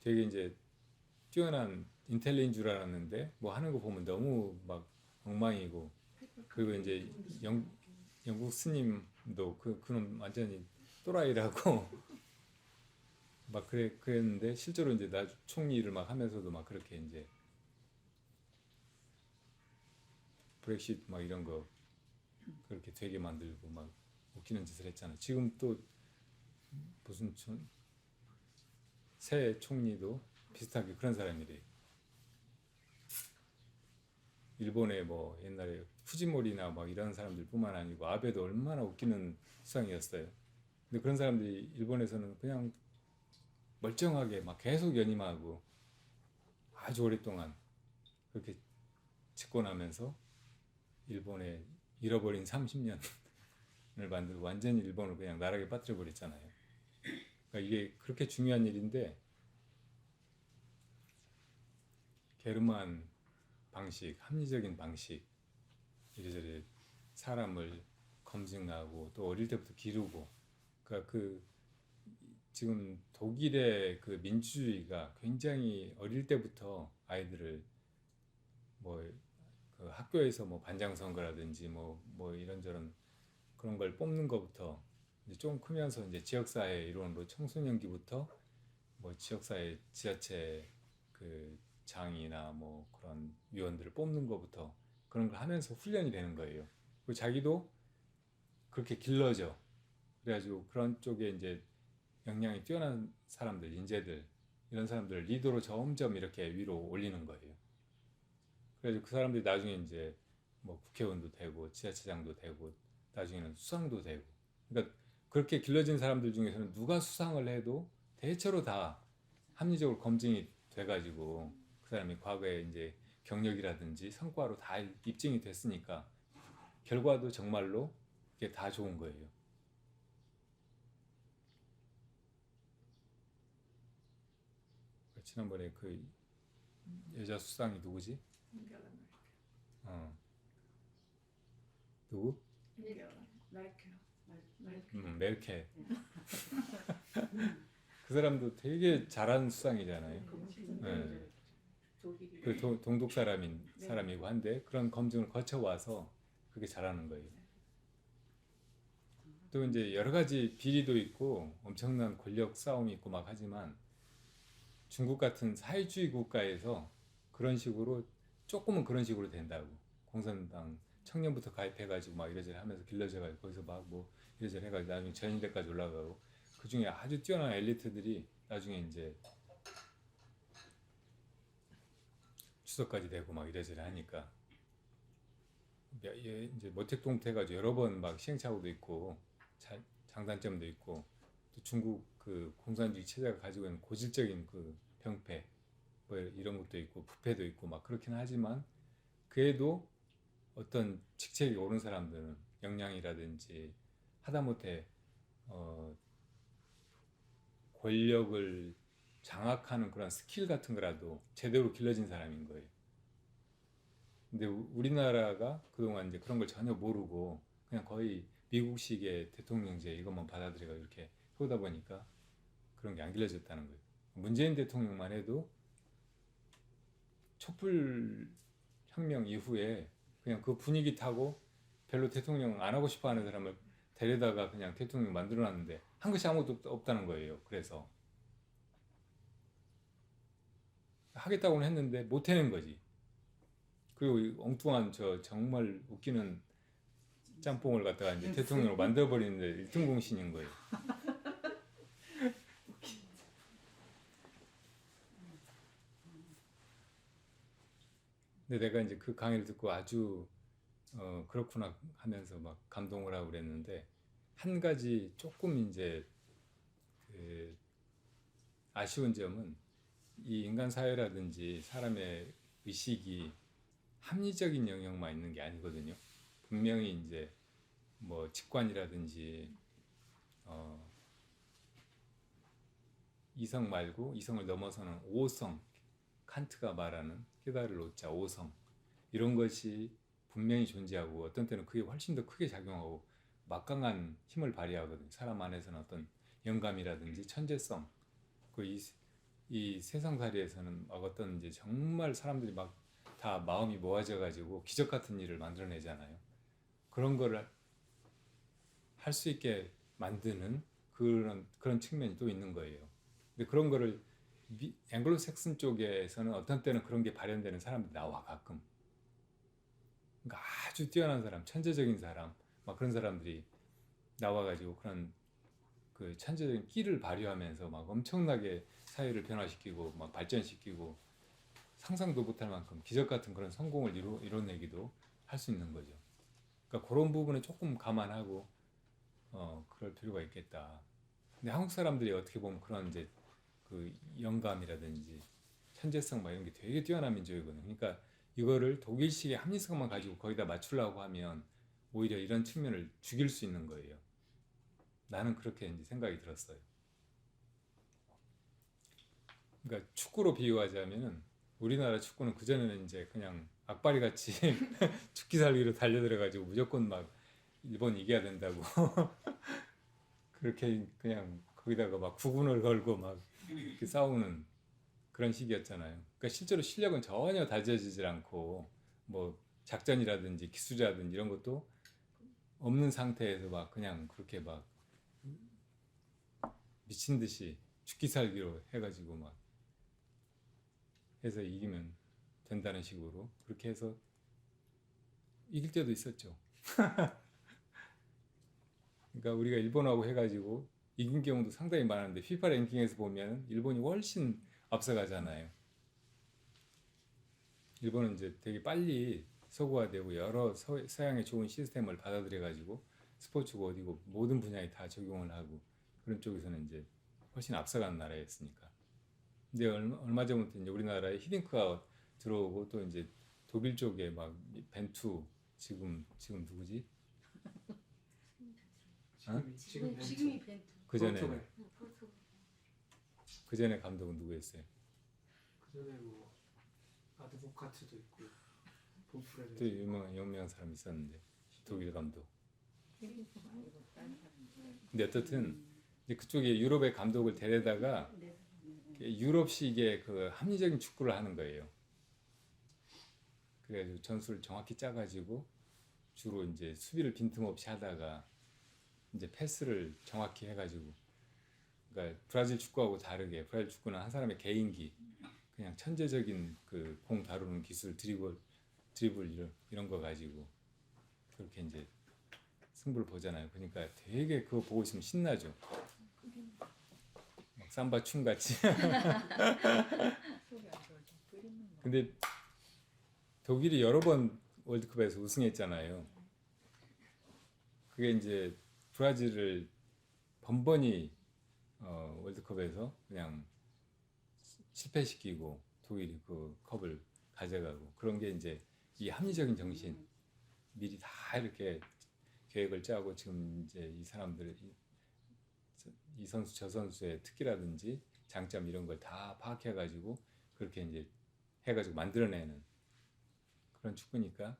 Speaker 1: 되게 이제 뛰어난 인텔리인 줄 알았는데 뭐 하는 거 보면 너무 막 엉망이고 그리고 이제 영국 스님도 그는 완전히 또라이라고 막 그랬는데 실제로 이제 총리를 막 하면서도 막 그렇게 이제 브렉시트 막 이런 거 그렇게 되게 만들고 막 웃기는 짓을 했잖아. 지금 또 무슨 새 총리도 비슷하게 그런 사람이래. 일본의 뭐 옛날에 후지모리나 막 이런 사람들뿐만 아니고 아베도 얼마나 웃기는 수상이었어요. 근데 그런 사람들이 일본에서는 그냥 멀쩡하게 막 계속 연임하고 아주 오랫동안 그렇게 집권하면서 일본의 잃어버린 30년 만들고 완전히 일본을 그냥 나락에 빠뜨려 버렸잖아요. 그러니까 이게 그렇게 중요한 일인데 게르만 방식, 합리적인 방식 이래저래 사람을 검증하고 또 어릴 때부터 기르고 그러니까 그 지금 독일의 그 민주주의가 굉장히 어릴 때부터 아이들을 뭐 그 학교에서 뭐 반장 선거라든지 뭐 이런저런 그런 걸 뽑는 것부터 이제 좀 크면서 이제 지역사회 이론으로 청소년기부터 뭐 지역사회 지자체 그 장이나 뭐 그런 위원들을 뽑는 것부터 그런 걸 하면서 훈련이 되는 거예요. 그리고 자기도 그렇게 길러져. 그래가지고 그런 쪽에 이제 역량이 뛰어난 사람들, 인재들 이런 사람들을 리더로 점점 이렇게 위로 올리는 거예요. 그래서 그 사람들이 나중에 이제 뭐 국회의원도 되고 지자체장도 되고 나중에는 수상도 되고 그러니까 그렇게 길러진 사람들 중에서는 누가 수상을 해도 대체로 다 합리적으로 검증이 돼가지고 그 사람이 과거에 이제 경력이라든지 성과로 다 입증이 됐으니까 결과도 정말로 그게 다 좋은 거예요. 지난번에 그 여자 수상이 누구지?
Speaker 3: 앵겔라 메르켈.
Speaker 1: 어 누구?
Speaker 3: 앵겔라 메르켈.
Speaker 1: 메르켈. 그 사람도 되게 잘하는 수상이잖아요. 네.
Speaker 3: 독일이.
Speaker 1: 그 동독
Speaker 3: 네.
Speaker 1: 사람이고 한데 그런 검증을 거쳐 와서 그게 잘하는 거예요. 또 이제 여러 가지 비리도 있고 엄청난 권력 싸움이 있고 막 하지만 중국 같은 사회주의 국가에서 그런 식으로 조금은 그런 식으로 된다고 공산당 청년부터 가입해가지고 막 이래저래 하면서 길러져가지고 거기서 막 뭐 이래저래 해가지고 나중에 전인대까지 올라가고 그 중에 아주 뛰어난 엘리트들이 나중에 이제 추석까지 되고 막 이래저래 하니까 이제 모택동태 해가지고 여러 번 막 시행착오도 있고 장단점도 있고 또 중국 그 공산주의 체제가 가지고 있는 고질적인 그 병폐 뭐 이런 것도 있고 부패도 있고 막 그렇긴 하지만 그래도 어떤 직책이 오른 사람들은 역량이라든지 하다못해 권력을 장악하는 그런 스킬 같은 거라도 제대로 길러진 사람인 거예요. 근데 우리나라가 그동안 이제 그런 걸 전혀 모르고 그냥 거의 미국식의 대통령제 이것만 받아들여가 이렇게 해오다 보니까 그런 게 안 길러졌다는 거예요. 문재인 대통령만 해도 촛불 혁명 이후에 그냥 그 분위기 타고 별로 대통령 안 하고 싶어 하는 사람을 데려다가 그냥 대통령 만들어놨는데 한 것이 아무것도 없다는 거예요. 그래서 하겠다고는 했는데 못 해낸 거지. 그리고 엉뚱한 저 정말 웃기는 짬뽕을 갖다가 이제 대통령으로 만들어버리는데 일등공신인 거예요. 근데 내가 이제 그 강의를 듣고 아주 그렇구나 하면서 막 감동을 하고 그랬는데 한 가지 조금 이제 그 아쉬운 점은 이 인간 사회라든지 사람의 의식이 합리적인 영역만 있는 게 아니거든요. 분명히 이제 뭐 직관이라든지 이성 말고 이성을 넘어서는 오성, 칸트가 말하는 깨달을 오자 오성 이런 것이 분명히 존재하고 어떤 때는 그게 훨씬 더 크게 작용하고 막강한 힘을 발휘하거든요. 사람 안에서는 어떤 영감이라든지 천재성 이 세상살이에서는 막 어떤 이제 정말 사람들이 막 다 마음이 모아져 가지고 기적 같은 일을 만들어내잖아요. 그런 거를 할 수 있게 만드는 그런 측면이 또 있는 거예요. 근데 그런 거를 앵글로색슨 쪽에서는 어떤 때는 그런 게 발현되는 사람들이 나와 가끔. 그러니까 아주 뛰어난 사람, 천재적인 사람, 막 그런 사람들이 나와가지고 그런 그 천재적인 끼를 발휘하면서 막 엄청나게 사회를 변화시키고 막 발전시키고 상상도 못할 만큼 기적 같은 그런 성공을 이뤄내기도 할 수 있는 거죠. 그러니까 그런 부분에 조금 감안하고 그럴 필요가 있겠다. 근데 한국 사람들이 어떻게 보면 그런 이제 그 영감이라든지 천재성 막 이런 게 되게 뛰어난 민족이거든요. 그러니까 이거를 독일식의 합리성만 가지고 거기다 맞추려고 하면 오히려 이런 측면을 죽일 수 있는 거예요. 나는 그렇게 이제 생각이 들었어요. 그러니까 축구로 비유하자면은 우리나라 축구는 그전에는 이제 그냥 악바리 같이 죽기 살기로 달려들어가지고 무조건 막 일본 이겨야 된다고 그렇게 그냥 거기다가 막 구군을 걸고 막 이렇게 싸우는 그런 식이었잖아요. 그러니까 실제로 실력은 전혀 다져지질 않고 뭐 작전이라든지 기술이라든지 이런 것도 없는 상태에서 막 그냥 그렇게 막 미친 듯이 죽기 살기로 해가지고 막 해서 이기면 된다는 식으로 그렇게 해서 이길 때도 있었죠. 그러니까 우리가 일본하고 해가지고 이긴 경우도 상당히 많은데 피파 랭킹에서 보면 일본이 훨씬 앞서가잖아요. 일본은 이제 되게 빨리 서구화되고 여러 서양의 좋은 시스템을 받아들여가지고 스포츠고 어디고 모든 분야에 다 적용을 하고 그런 쪽에서는 이제 훨씬 앞서간 나라였으니까. 근데 얼마 전부터 이제 우리나라에 히딩크가 들어오고 또 이제 독일 쪽에 막 벤투 지금 누구지?
Speaker 3: 지금이 벤투.
Speaker 1: 그 전에 감독은 누구였어요?
Speaker 4: 그전에 뭐 아드보카트도 있고 본프레도
Speaker 1: 또 유명한 사람 있었는데 독일 감독. 근데 어떻든 이제 그쪽에 유럽의 감독을 데려다가 유럽식의 그 합리적인 축구를 하는 거예요. 그래가지고 전술을 정확히 짜가지고 주로 이제 수비를 빈틈없이 하다가 이제 패스를 정확히 해가지고, 그러니까 브라질 축구하고 다르게 브라질 축구는 한 사람의 개인기, 그냥 천재적인 그 공 다루는 기술, 드리블 이런 거 가지고 그렇게 이제 승부를 보잖아요. 그러니까 되게 그거 보고 있으면 신나죠. 막 삼바 춤 같이. 근데 독일이 여러 번 월드컵에서 우승했잖아요. 그게 이제 브라질을 번번이 월드컵에서 그냥 실패시키고 독일이 그 컵을 가져가고, 그런 게 이제 이 합리적인 정신, 미리 다 이렇게 계획을 짜고 지금 이제 이 사람들 이 선수 저 선수의 특기라든지 장점 이런 걸 다 파악해가지고 그렇게 이제 해가지고 만들어내는 그런 축구니까,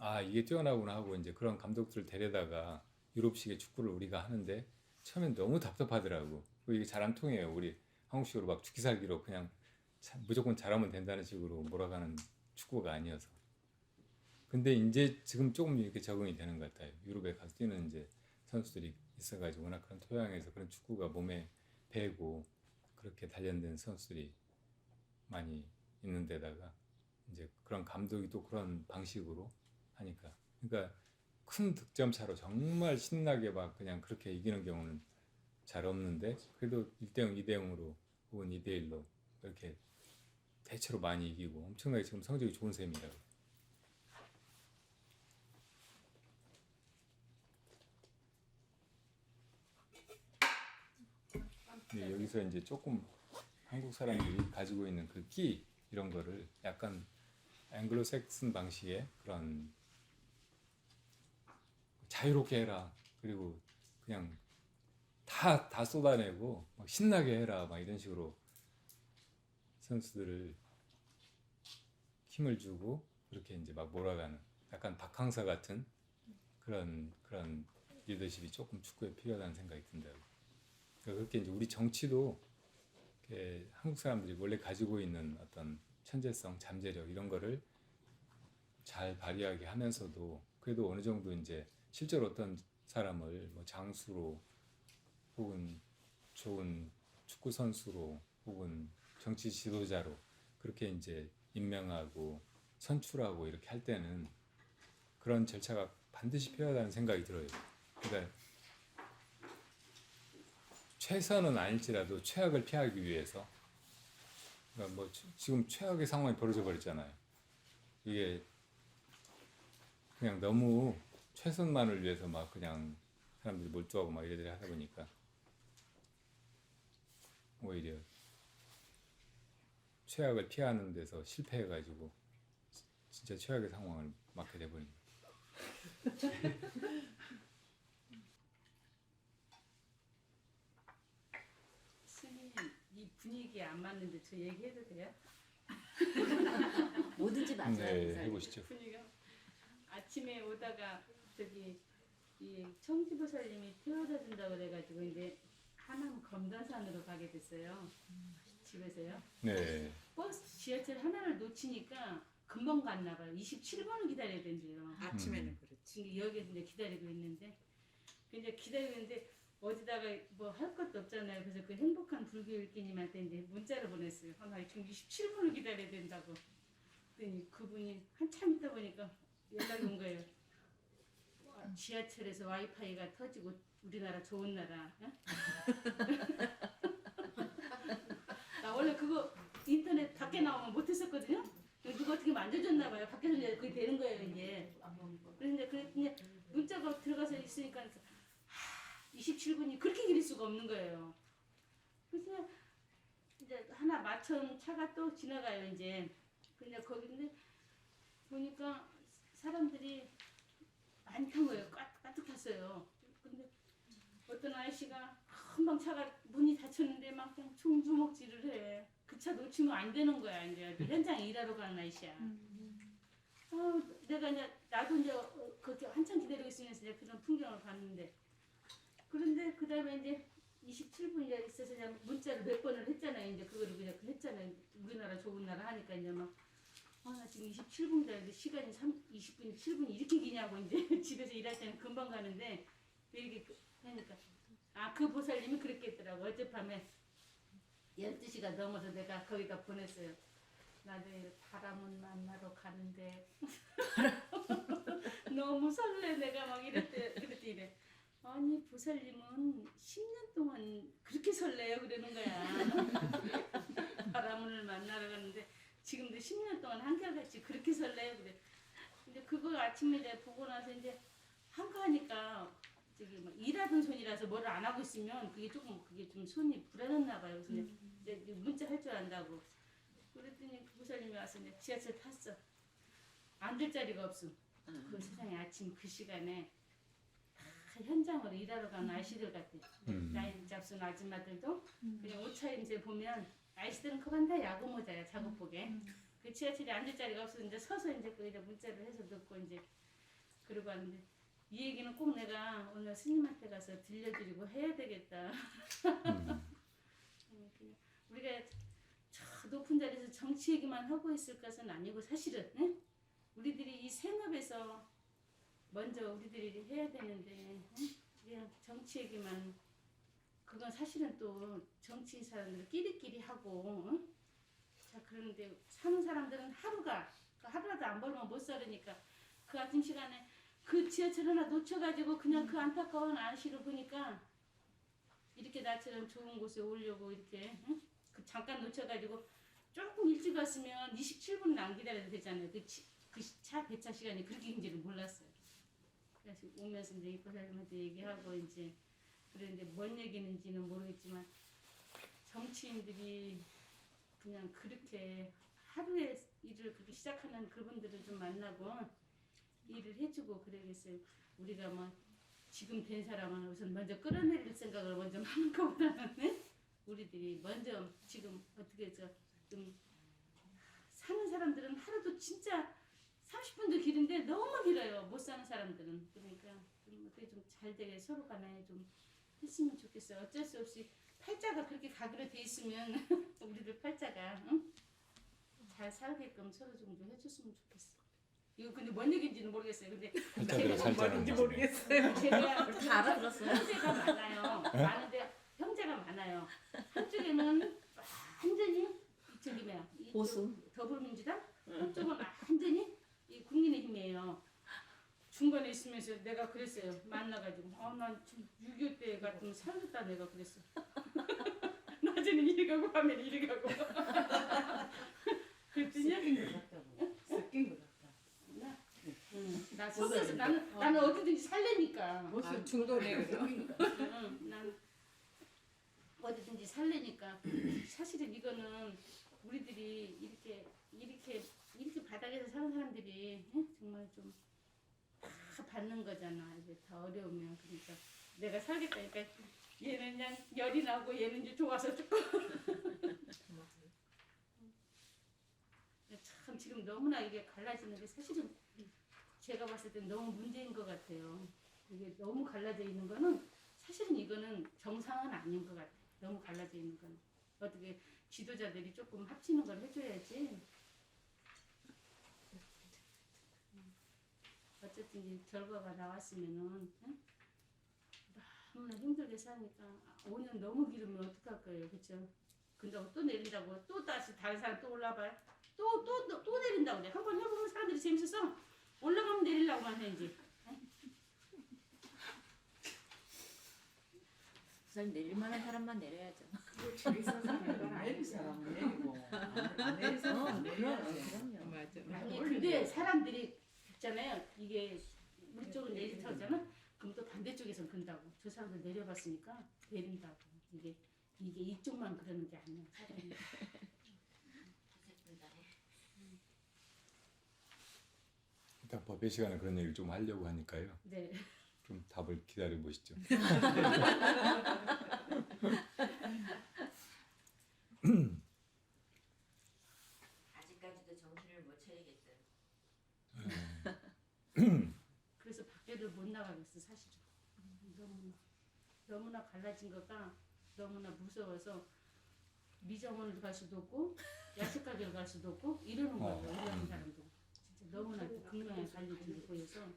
Speaker 1: 아 이게 뛰어나구나 하고 이제 그런 감독들을 데려다가 유럽식의 축구를 우리가 하는데 처음엔 너무 답답하더라고. 이게 잘 안 통해요. 우리 한국식으로 막 죽기 살기로 그냥 무조건 잘하면 된다는 식으로 몰아가는 축구가 아니어서. 근데 이제 지금 조금 이렇게 적응이 되는 것 같아요. 유럽에 가서 뛰는 이제 선수들이 있어가지고 워낙 그런 토양에서 그런 축구가 몸에 배고 그렇게 단련된 선수들이 많이 있는 데다가 이제 그런 감독이 또 그런 방식으로 하니까, 그러니까 큰 득점 차로 정말 신나게 막 그냥 그렇게 이기는 경우는 잘 없는데, 그래도 1대0, 2대0으로 혹은 2대1로 이렇게 대체로 많이 이기고 엄청나게 지금 성적이 좋은 셈이라고. 여기서 이제 조금 한국 사람들이 가지고 있는 그 끼 이런 거를 약간 앵글로색슨 방식의 그런 자유롭게 해라, 그리고 그냥 다 쏟아내고 막 신나게 해라, 막 이런 식으로 선수들을 힘을 주고 그렇게 이제 막 몰아가는 약간 박항서 같은 그런 리더십이 조금 축구에 필요하다는 생각이 든다. 그러니까 그렇게 이제 우리 정치도 한국 사람들이 원래 가지고 있는 어떤 천재성, 잠재력 이런 거를 잘 발휘하게 하면서도 그래도 어느 정도 이제 실제로 어떤 사람을 뭐 장수로 혹은 좋은 축구 선수로 혹은 정치 지도자로 그렇게 이제 임명하고 선출하고 이렇게 할 때는 그런 절차가 반드시 필요하다는 생각이 들어요. 그러니까 최선은 아닐지라도 최악을 피하기 위해서, 그러니까 뭐 지금 최악의 상황이 벌어져 버렸잖아요. 이게 그냥 너무 최선만을 위해서 막 그냥 사람들이 몰두하고 막 이래저래 하다 보니까 오히려 최악을 피하는 데서 실패해가지고 진짜 최악의 상황을 맞게 돼버린 거예요.
Speaker 3: 스님 이 분위기에 안 맞는데 저 얘기해도 돼요?
Speaker 2: 뭐든지 맞아요.
Speaker 1: 네,
Speaker 2: 그 사람이.
Speaker 1: 해보시죠.
Speaker 3: 분위기가 아침에 오다가 저기 이 청지보살님이 태워다 준다고 그래가지고 이제 하남 검단산으로 가게 됐어요. 집에서요.
Speaker 1: 네.
Speaker 3: 버스 지하철 하나를 놓치니까 금방 갔나 봐요. 27분을 기다려야 된대요.
Speaker 5: 아침에는 그렇지.
Speaker 3: 지금 여기에서 이제 기다리고 있는데 이제 기다리고 있는데 어디다가 뭐 할 것도 없잖아요. 그래서 그 행복한 불교 일기님한테 이제 문자를 보냈어요. 나 지금 27분을 기다려야 된다고. 그랬더니 그분이 한참 있다 보니까 연락이 온 거예요. 지하철에서 와이파이가 터지고 우리나라 좋은 나라. 어? 나 원래 그거 인터넷 밖에 나오면 못했었거든요. 누가 어떻게 만져줬나 봐요. 밖에서 이제 그게 되는 거예요 이제. 그랬더니 문자가 들어가서 있으니까 27분이 그렇게 길일 수가 없는 거예요. 그래서 이제 하나 마천 차가 또 지나가요 이제. 그냥 거기인데 보니까 사람들이 많이 탄 거예요. 가득 탔어요. 근데 어떤 아저씨가 금방 차가 문이 닫혔는데 막 그냥 총주먹질을 해. 그 차 놓치면 안 되는 거야 이제. 현장에 일하러 가는 아저씨야. 내가 이제 나도 이제 그렇게 한참 기다리고 있으면서 이제 그런 풍경을 봤는데 그런데 그 다음에 이제 27분이 있어서 그냥 문자를 몇 번을 했잖아요. 이제 그거를 그냥 했잖아요. 우리나라 좋은 나라 하니까 이제 막 나 지금 27분 기다리는데 시간이 20분, 7분이 이렇게 기냐고 이제 집에서 일할 때는 금방 가는데 왜 이렇게 하니까 그 보살님이 그렇게 했더라고. 어젯밤에 12시가 넘어서 내가 거기다 보냈어요. 나 내일 바람은 만나러 가는데 너무 설레 내가 막 그랬더니 이래. 아니 보살님은 10년 동안 그렇게 설레요 그러는 거야. 바람을 만나러 가는데 지금도 10년 동안 한결같이 그렇게 설레요 그래. 근데 그거 아침에 이제 보고 나서 이제 한가하니까 저기 뭐 일하던 손이라서 뭐를 안 하고 있으면 그게 좀 손이 불안했나 봐요. 그래서 이제 문자 할 줄 안다고. 그랬더니 그 보살님이 와서 이제 지하철 탔어. 앉을 자리가 없어. 그 세상에 아침 그 시간에 다 현장으로 일하러 가는 아저씨들 같아. 나이 잡순 아줌마들도 그냥 옷차림새 보면 아저씨들은 그만 다 야구 모자야 작업복에. 그 지하철에 앉을 자리가 없어서 이제 서서 이제 그 문자를 해서 듣고 이제 그러고 왔는데 이 얘기는 꼭 내가 오늘 스님한테 가서 들려드리고 해야 되겠다. 우리가 저 높은 자리에서 정치 얘기만 하고 있을 것은 아니고 사실은 응? 우리들이 이 생업에서 먼저 우리들이 해야 되는데 응? 그냥 정치 얘기만 그건 사실은 또 정치 사람들 끼리끼리 하고 응? 자 그런데 사는 사람들은 하루라도 안 벌면 못 살으니까 그 아침 시간에 그 지하철 하나 놓쳐가지고 그냥 그 안타까운 아저씨를 보니까 이렇게 나처럼 좋은 곳에 오려고 이렇게 응? 그 잠깐 놓쳐가지고 조금 일찍 왔으면 27분은 안 기다려도 되잖아요. 그 차 배차 시간이 그렇게 긴지를 몰랐어요. 그래서 오면서 이제 이 보살님한테 얘기하고 이제 그런데 뭔 얘기는지는 모르겠지만 정치인들이 그냥 그렇게 하루에 일을 그렇게 시작하는 그분들을 좀 만나고 일을 해주고 그러겠어요. 우리가 뭐 지금 된 사람은 우선 먼저 끌어내릴 생각을 먼저 하는 것보다는 네? 우리들이 먼저 지금 어떻게 좀 사는 사람들은 하루도 진짜 30분도 길은데 너무 길어요. 못 사는 사람들은. 그러니까 좀 어떻게 좀 잘 되게 서로 간에 좀 했으면 좋겠어요. 어쩔 수 없이 팔자가 그렇게 가기로 돼 있으면 우리들 팔자가 응? 잘 살게끔 서로 좀 해줬으면 좋겠어. 이거 근데 뭔 얘기인지는 모르겠어요. 근데
Speaker 1: 팔자대로 살자는
Speaker 5: 뭔지
Speaker 1: 거지.
Speaker 5: 모르겠어요.
Speaker 3: 제가
Speaker 2: 다 알아들었어요.
Speaker 3: 형제가 많아요. 많은데 형제가 많아요. 한쪽에는 완전히 저기 뭐야
Speaker 2: 보수.
Speaker 3: 더불어민주당, 한쪽은 완전히 이 국민의힘이에요. 중간에 있으면서 내가 그랬어요. 만나가지고 난 지금 6.25 때 같으면 살겠다 내가 그랬어. 낮에는 이리 가고 밤에는 이리 가고. 그랬더니
Speaker 5: 섞인 것 같다.
Speaker 3: 나 섞여서 나는 어디든지 살래니까.
Speaker 5: 무슨 중도네 그죠?
Speaker 3: 난 어디든지 살래니까 사실은 이거는 우리들이 이렇게 이렇게 바닥에서 사는 사람들이 예? 정말 좀 다 받는 거잖아. 이제 더 어려우면. 그러니까 내가 살겠다니까 얘는 그냥 열이 나고 얘는 이제 좋아서 죽고. 참 지금 너무나 이게 갈라지는 게 사실은 제가 봤을 땐 너무 문제인 것 같아요. 이게 너무 갈라져 있는 거는 사실은 이거는 정상은 아닌 것 같아요. 너무 갈라져 있는 거는. 어떻게 지도자들이 조금 합치는 걸 해줘야지. 어쨌든 이제 결과가 나왔으면은 응? 너무나 힘들게 사니까 5년 너무 길으면 어떡할 거예요, 그렇죠? 근데 또 내린다고 또 다시 다른 사람 또 올라봐요. 또 내린다고 그래. 한번 해보면 사람들이 재밌어서 올라가면 내리려고만 해 이제.
Speaker 2: 우선 내릴 만한 사람만 내려야죠.
Speaker 5: 집에서 사는 건 내릴 사람은 내리고 안 내릴 사람은 내려야지.
Speaker 2: 그럼요.
Speaker 5: 맞아.
Speaker 3: 아니 근데 사람들이 있잖아요. 이게 우리 쪽은 내리터잖아. 그럼 또 반대쪽에선 그런다고. 저 사람들 내려봤으니까 내린다고. 이게 이쪽만 그러는 게 아니야. 사람이.
Speaker 1: 일단 법의 시간에 그런 얘기를 좀 하려고 하니까요.
Speaker 3: 네.
Speaker 1: 좀 답을 기다려 보시죠.
Speaker 2: 아직까지도 정신을 못 차리겠어요.
Speaker 3: 그래서 밖에를 못 나가겠어 사실은. 너무나 갈라진 거가 너무나 무서워서 미장원을 갈 수도 없고 야채 가게를 갈 수도 없고 이러는 거예요. 이러는 사람도 진짜 너무나 극명하게 갈려진 거에서.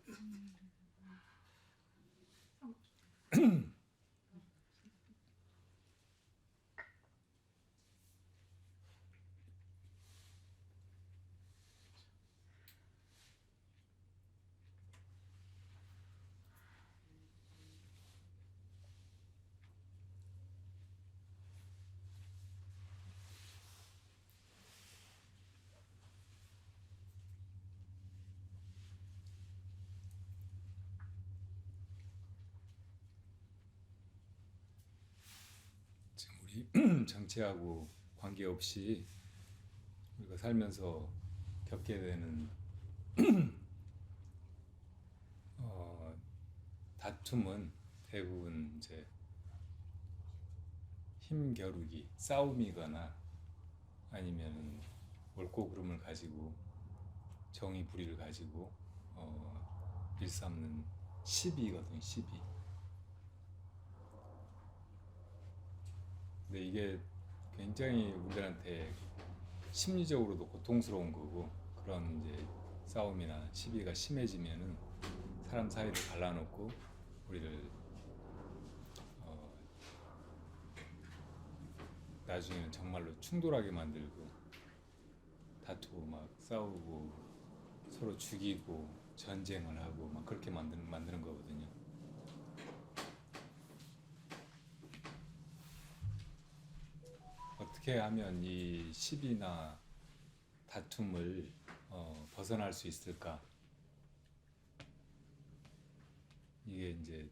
Speaker 1: 지금 우리 정치하고 관계없이 우리가 살면서 겪게 되는 다툼은 대부분 이제 힘겨루기, 싸움이거나 아니면 옳고 그름을 가지고 정의 불의를 가지고 일삼는 시비거든요, 시비. 근데 이게 굉장히 우리들한테 심리적으로도 고통스러운 거고, 그런 이제 싸움이나 시비가 심해지면은 사람 사이를 갈라놓고 우리를 나중에는 정말로 충돌하게 만들고 다투고 막 싸우고 서로 죽이고 전쟁을 하고 막 그렇게 만드는 거거든요. 어떻게 하면 이 시비나 다툼을 벗어날 수 있을까? 이게 이제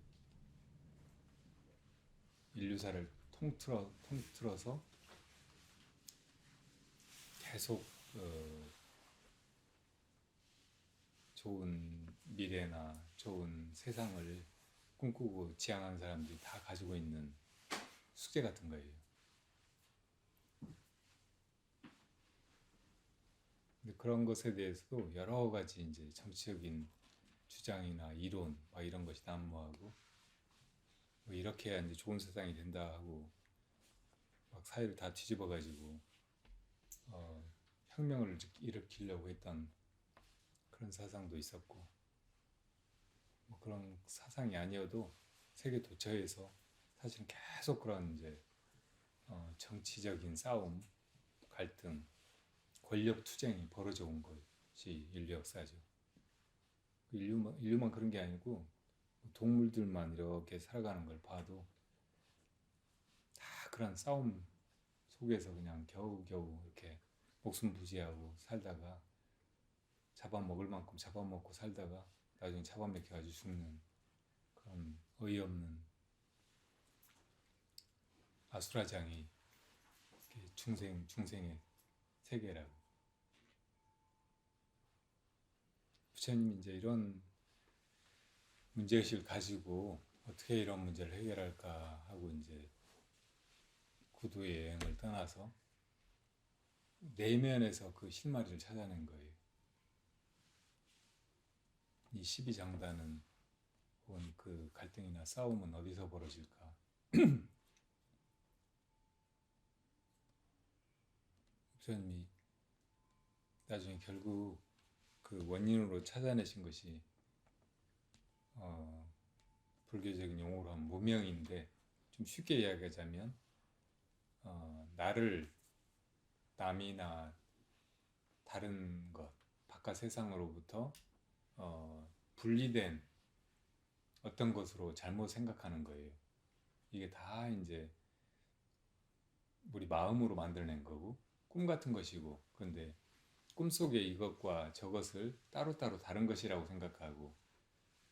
Speaker 1: 인류사를 통틀어서 계속 좋은 미래나 좋은 세상을 꿈꾸고 지향하는 사람들이 다 가지고 있는 숙제 같은 거예요. 근데 그런 것에 대해서도 여러 가지 이제 정치적인 주장이나 이론 막 이런 것이 난무하고, 뭐 이렇게 해야 이제 좋은 세상이 된다 하고 막 사회를 다 뒤집어 가지고 혁명을 일으키려고 했던 그런 사상도 있었고, 뭐 그런 사상이 아니어도 세계 도처에서 사실은 계속 그런 이제 정치적인 싸움, 갈등, 권력 투쟁이 벌어져 온 것이 인류 역사죠. 인류만 그런 게 아니고 동물들만 이렇게 살아가는 걸 봐도 다 그런 싸움 속에서 그냥 겨우겨우 이렇게 목숨 부지하고 살다가 잡아먹을 만큼 잡아먹고 살다가 나중에 잡아먹혀가지고 죽는 그런 어이없는 아수라장이 중생의 세계라고. 부처님이 이제 이런 문제의식을 가지고 어떻게 이런 문제를 해결할까 하고 이제 구도의 여행을 떠나서 내면에서 그 실마리를 찾아낸 거예요. 이 12장단은 혹은 그 갈등이나 싸움은 어디서 벌어질까? 부처님이 나중에 결국 그 원인으로 찾아내신 것이 불교적인 용어로 하면 무명인데, 좀 쉽게 이야기하자면 나를 남이나 다른 것, 바깥 세상으로부터 분리된 어떤 것으로 잘못 생각하는 거예요. 이게 다 이제 우리 마음으로 만들어낸 거고 꿈 같은 것이고, 그런데 꿈속에 이것과 저것을 따로따로 다른 것이라고 생각하고,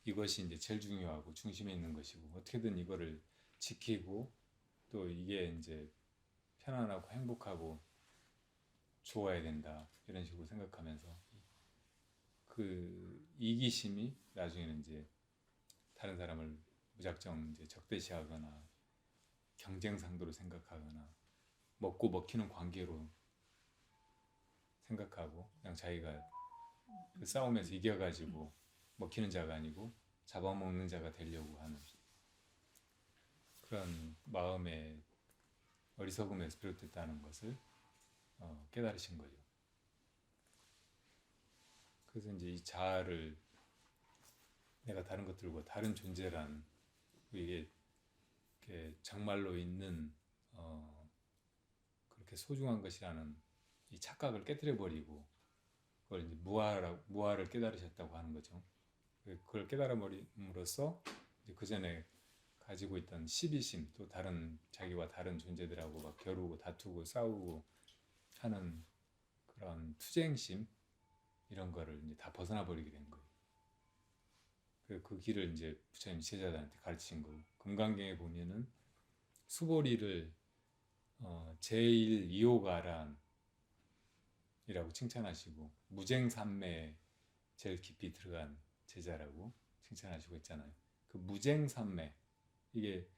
Speaker 1: 이것이 이제 제일 중요하고 중심에 있는 것이고, 어떻게든 이거를 지키고 또 이게 이제 편안하고 행복하고 좋아야 된다, 이런 식으로 생각하면서 그 이기심이 나중에는 이제 다른 사람을 무작정 이제 적대시하거나 경쟁 상도로 생각하거나 먹고 먹히는 관계로 생각하고, 그냥 자기가 그 싸움에서 이겨가지고 먹히는 자가 아니고 잡아먹는 자가 되려고 하는 그런 마음의 어리석음에서 비롯됐다는 것을 깨달으신 거죠. 그래서 이제 이 자아를 내가 다른 것들과 다른 존재란, 이게 정말로 있는 그렇게 소중한 것이라는 이 착각을 깨뜨려 버리고 그걸 이제 무아를 깨달으셨다고 하는 거죠. 그걸 깨달아버림으로써 그 전에 가지고 있던 시비심, 또 다른 자기와 다른 존재들하고 막 겨루고 다투고 싸우고 하는 그런 투쟁심, 이런 거를 이제 다 벗어나 버리게 된 거예요. 그 길을 이제 부처님 제자들한테 가르치신 거고, 금강경에 보면은 수보리를 제일 이호가란 이라고 칭찬하시고, 무쟁삼매에 제일 깊이 들어간 제자라고 칭찬하시고 있잖아요. 그 무쟁삼매, 이게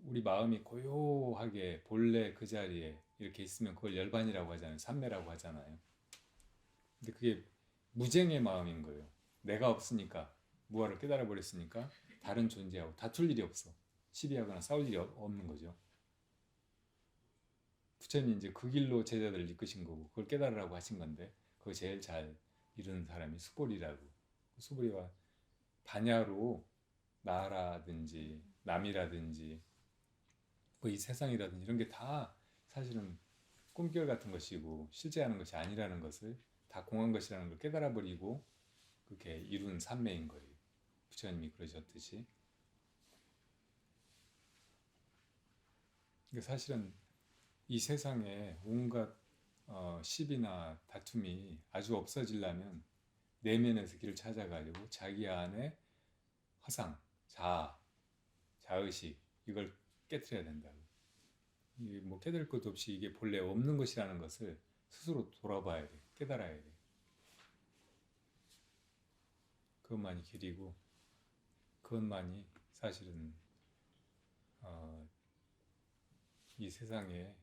Speaker 1: 우리 마음이 고요하게 본래 그 자리에 이렇게 있으면 그걸 열반이라고 하잖아요. 삼매라고 하잖아요. 근데 그게 무쟁의 마음인 거예요. 내가 없으니까, 무아를 깨달아 버렸으니까 다른 존재하고 다툴 일이 없어. 시비하거나 싸울 일이 없는 거죠. 부처님이 이제 그 길로 제자들을 이끄신 거고, 그걸 깨달으라고 하신 건데, 그거 제일 잘 이루는 사람이 수보리라고. 수보리와 반야로 나라든지 남이라든지 뭐 이 세상이라든지 이런 게 다 사실은 꿈결 같은 것이고 실제하는 것이 아니라는 것을, 다 공한 것이라는 걸 깨달아 버리고 그렇게 이룬 삼매인 거예요. 부처님이 그러셨듯이. 그러니까 사실은 이 세상에 온갖 시비나 다툼이 아주 없어지려면 내면에서 길을 찾아가지고 자기 안에 화상, 자아, 자의식, 이걸 깨트려야 된다고. 뭐 깨달을 것도 없이 이게 본래 없는 것이라는 것을 스스로 돌아봐야 돼. 깨달아야 돼. 그것만이 길이고, 그것만이 사실은 이 세상에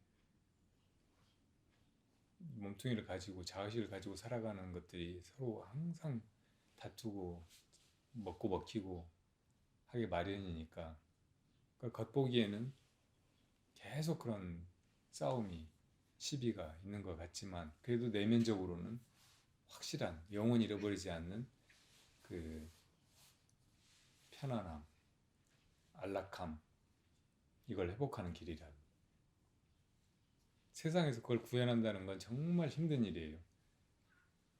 Speaker 1: 몸뚱이를 가지고 자의식을 가지고 살아가는 것들이 서로 항상 다투고 먹고 먹히고 하게 마련이니까, 그러니까 겉보기에는 계속 그런 싸움이, 시비가 있는 것 같지만 그래도 내면적으로는 확실한, 영원히 잃어버리지 않는 그 편안함, 안락함, 이걸 회복하는 길이라고. 세상에서 그걸 구현한다는 건 정말 힘든 일이에요.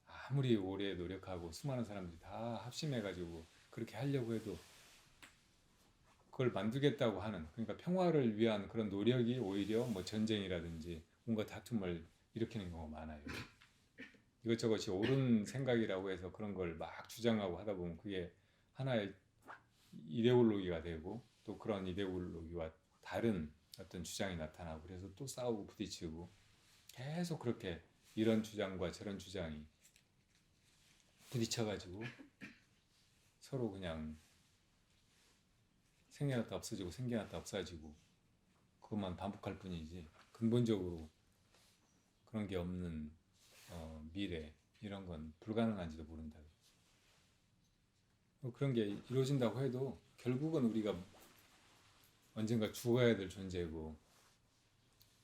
Speaker 1: 아무리 오래 노력하고 수많은 사람들이 다 합심해가지고 그렇게 하려고 해도 그걸 만들겠다고 하는, 그러니까 평화를 위한 그런 노력이 오히려 뭐 전쟁이라든지 뭔가 다툼을 일으키는 경우가 많아요. 이것저것이 옳은 생각이라고 해서 그런 걸 막 주장하고 하다 보면 그게 하나의 이데올로기가 되고, 또 그런 이데올로기와 다른 어떤 주장이 나타나고, 그래서 또 싸우고 부딪히고 계속 그렇게 이런 주장과 저런 주장이 부딪혀가지고 서로 그냥 생겨났다 없어지고 생겨났다 없어지고 그것만 반복할 뿐이지 근본적으로 그런 게 없는 미래 이런 건 불가능한지도 모른다. 그런 게 이루어진다고 해도 결국은 우리가 언젠가 죽어야 될 존재고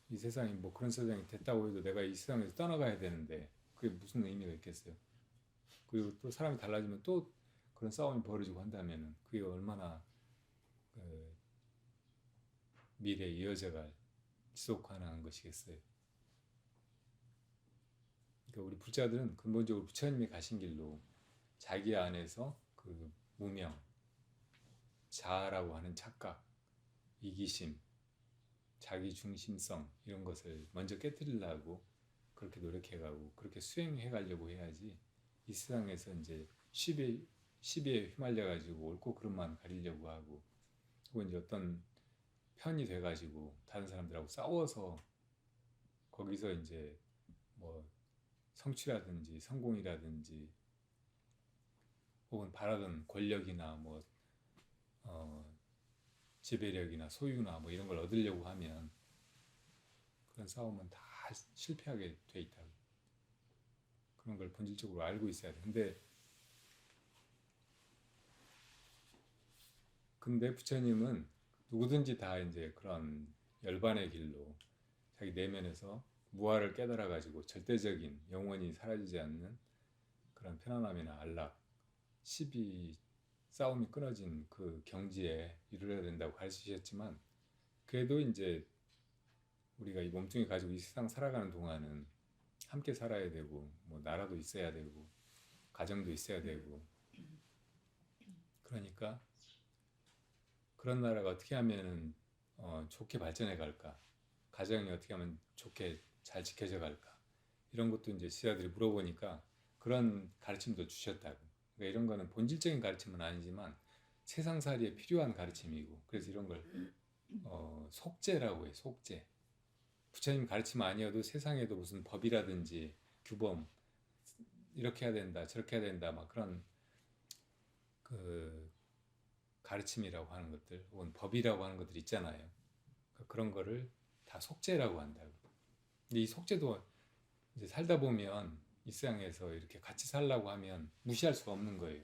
Speaker 1: 이 세상이 뭐 그런 세상이 됐다고 해도 내가 이 세상에서 떠나가야 되는데 그게 무슨 의미가 있겠어요. 그리고 또 사람이 달라지면 또 그런 싸움이 벌어지고 한다면 그게 얼마나 미래에 이어져갈 지속 가능한 것이겠어요. 그러니까 우리 불자들은 근본적으로 부처님이 가신 길로 자기 안에서 그 무명, 자아라고 하는 착각, 이기심, 자기 중심성 이런 것을 먼저 깨뜨리려고 그렇게 노력해가고 그렇게 수행해가려고 해야지 이 세상에서 이제 시비에 휘말려가지고 옳고 그름만 가리려고 하고 혹은 이제 어떤 편이 돼가지고 다른 사람들하고 싸워서 거기서 이제 뭐 성취라든지 성공이라든지 혹은 바라던 권력이나 뭐 지배력이나 소유나 뭐 이런 걸 얻으려고 하면 그런 싸움은 다 실패하게 돼 있다고. 그런 걸 본질적으로 알고 있어야 돼. 근데 부처님은 누구든지 다 이제 그런 열반의 길로 자기 내면에서 무아를 깨달아 가지고 절대적인 영원히 사라지지 않는 그런 편안함이나 안락, 시비 싸움이 끊어진 그 경지에 이르러야 된다고 가르치셨지만 그래도 이제 우리가 이 몸뚱이 가지고 이 세상 살아가는 동안은 함께 살아야 되고 뭐 나라도 있어야 되고 가정도 있어야 되고 그러니까 그런 나라가 어떻게 하면은 좋게 발전해 갈까, 가정이 어떻게 하면 좋게 잘 지켜져 갈까 이런 것도 이제 지자들이 물어보니까 그런 가르침도 주셨다고. 그러니까 이런 거는 본질적인 가르침은 아니지만 세상살이에 필요한 가르침이고 그래서 이런 걸 속죄라고 해. 속죄. 부처님 가르침 아니어도 세상에도 무슨 법이라든지 규범 이렇게 해야 된다 저렇게 해야 된다 막 그런 그 가르침이라고 하는 것들 혹은 법이라고 하는 것들 있잖아요. 그러니까 그런 거를 다 속죄라고 한다고. 근데 이 속죄도 이제 살다 보면 이 세상에서 이렇게 같이 살라고 하면 무시할 수가 없는 거예요.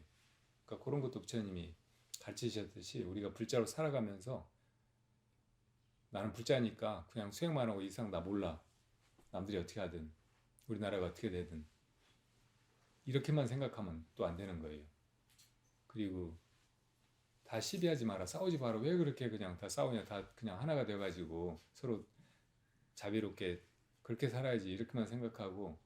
Speaker 1: 그러니까 그런 것도 부처님이 가르치셨듯이 우리가 불자로 살아가면서 나는 불자니까 그냥 수행만 하고 이 세상 나 몰라. 남들이 어떻게 하든 우리나라가 어떻게 되든 이렇게만 생각하면 또 안 되는 거예요. 그리고 다 시비하지 마라, 싸우지 마라. 왜 그렇게 그냥 다 싸우냐? 다 그냥 하나가 돼가지고 서로 자비롭게 그렇게 살아야지 이렇게만 생각하고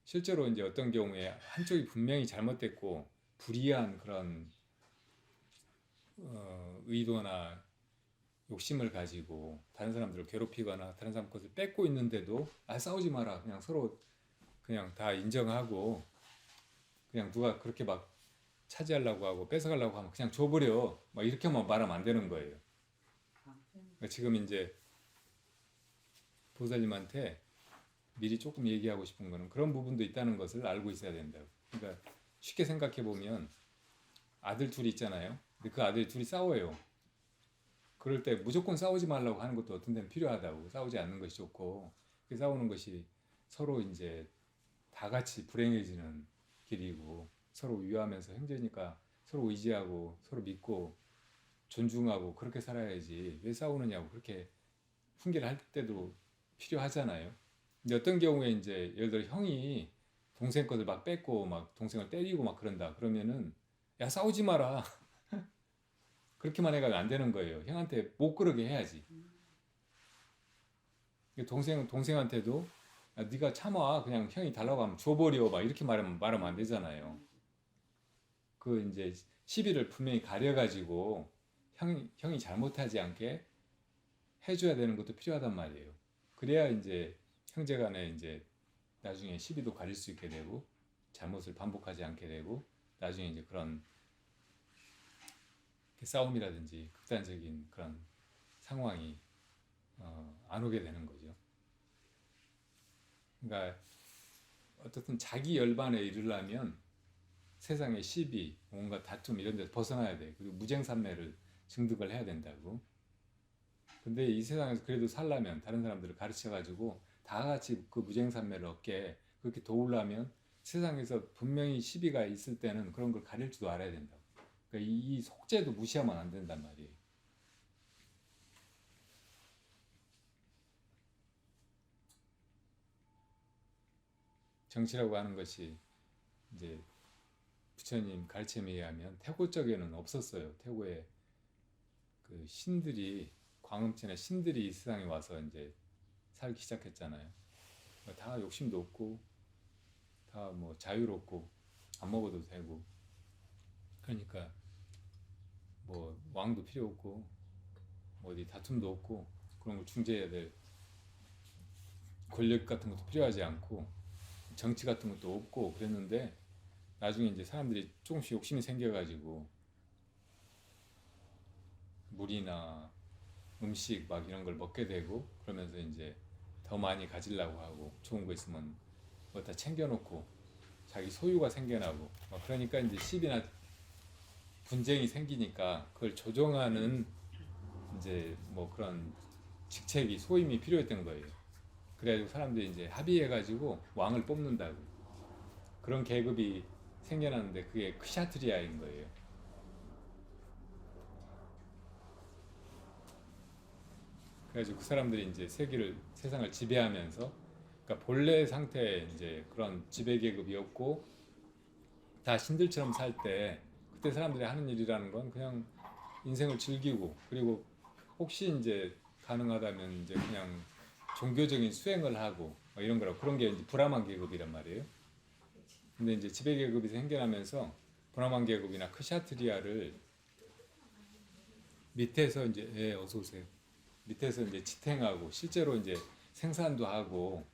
Speaker 1: 실제로 이제 어떤 경우에 한쪽이 분명히 잘못됐고 불이한 그런 의도나 욕심을 가지고 다른 사람들을 괴롭히거나 다른 사람 것을 뺏고 있는데도 싸우지 마라. 그냥 서로 그냥 다 인정하고 그냥 누가 그렇게 막 차지하려고 하고 뺏어가려고 하면 그냥 줘버려. 막 이렇게만 말하면 안 되는 거예요. 그러니까 지금 이제 보살님한테 미리 조금 얘기하고 싶은 거는 그런 부분도 있다는 것을 알고 있어야 된다고. 그러니까 쉽게 생각해 보면 아들 둘이 있잖아요. 근데 그 아들이 둘이 싸워요. 그럴 때 무조건 싸우지 말라고 하는 것도 어떤 데는 필요하다고. 싸우지 않는 것이 좋고 그 싸우는 것이 서로 이제 다 같이 불행해지는 길이고 서로 위하면서 형제니까 서로 의지하고 서로 믿고 존중하고 그렇게 살아야지 왜 싸우느냐고 그렇게 훈계를 할 때도 필요하잖아요. 근데 어떤 경우에 이제 예를 들어 형이 동생 것을 막 뺏고 막 동생을 때리고 막 그런다 그러면은 야 싸우지 마라 그렇게만 해가지고 안 되는 거예요. 형한테 못 그러게 해야지. 동생한테도 야, 네가 참아 그냥 형이 달라고 하면 줘버려 막 이렇게 말하면 안 되잖아요. 그 이제 시비를 분명히 가려가지고 형이 잘못하지 않게 해줘야 되는 것도 필요하단 말이에요. 그래야 이제 형제간에 이제 나중에 시비도 가릴 수 있게 되고 잘못을 반복하지 않게 되고 나중에 이제 그런 싸움이라든지 극단적인 그런 상황이 안 오게 되는 거죠. 그러니까 어떻든 자기 열반에 이르려면 세상의 시비, 온갖 다툼 이런 데서 벗어나야 돼. 그리고 무쟁산매를 증득을 해야 된다고. 근데 이 세상에서 그래도 살려면 다른 사람들을 가르쳐가지고 다 같이 그 무쟁산매를 얻게 그렇게 도우려면 세상에서 분명히 시비가 있을 때는 그런 걸 가릴 줄도 알아야 된다고. 그러니까 이 속죄도 무시하면 안 된단 말이에요. 정치라고 하는 것이 이제 부처님 가르침에 의하면 태고 쪽에는 없었어요. 태고에 그 신들이 광음체나 신들이 이 세상에 와서 이제 살기 시작했잖아요. 다 욕심도 없고 다 뭐 자유롭고 안 먹어도 되고 그러니까 뭐 왕도 필요 없고 뭐 어디 다툼도 없고 그런 걸 중재해야 될 권력 같은 것도 필요하지 않고 정치 같은 것도 없고 그랬는데 나중에 이제 사람들이 조금씩 욕심이 생겨가지고 물이나 음식 막 이런 걸 먹게 되고 그러면서 이제 더 많이 가지려고 하고 좋은 거 있으면 뭐 다 챙겨놓고 자기 소유가 생겨나고 막 그러니까 이제 시비나 분쟁이 생기니까 그걸 조정하는 이제 뭐 그런 직책이 소임이 필요했던 거예요. 그래가지고 사람들이 이제 합의해가지고 왕을 뽑는다고 그런 계급이 생겨났는데 그게 크샤트리아인 거예요. 그래가지고 그 사람들이 이제 세상을 지배하면서 그러니까 본래 상태에 이제 그런 지배 계급이 없고 다 신들처럼 살 때 그때 사람들이 하는 일이라는 건 그냥 인생을 즐기고 그리고 혹시 이제 가능하다면 이제 그냥 종교적인 수행을 하고 뭐 이런 거라고 그런 게 이제 브라만 계급이란 말이에요. 근데 이제 지배 계급이 생겨나면서 브라만 계급이나 크샤트리아를 밑에서 이제 어서 오세요. 밑에서 이제 지탱하고 실제로 이제 생산도 하고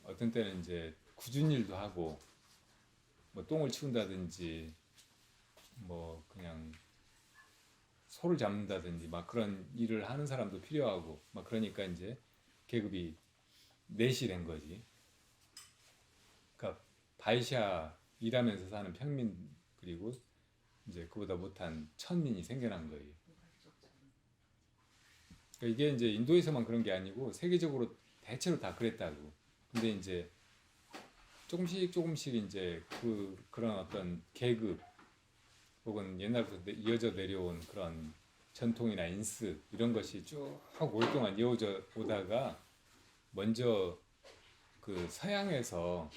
Speaker 1: 어떤 때는 이제 굳은 일도 하고 뭐 똥을 치운다든지 뭐 그냥 소를 잡는다든지 막 그런 일을 하는 사람도 필요하고 막 그러니까 이제 계급이 넷이 된 거지. 그러니까 바이샤 일하면서 사는 평민 그리고 이제 그보다 못한 천민이 생겨난 거예요. 그러니까 이게 이제 인도에서만 그런 게 아니고 세계적으로 대체로 다 그랬다고. 근데 이제 조금씩 이제 그런 어떤 계급 혹은 옛날부터 이어져 내려온 그런 전통이나 인스 이런 것이 쭉 오랫동안 이어져 오다가 먼저 그 서양에서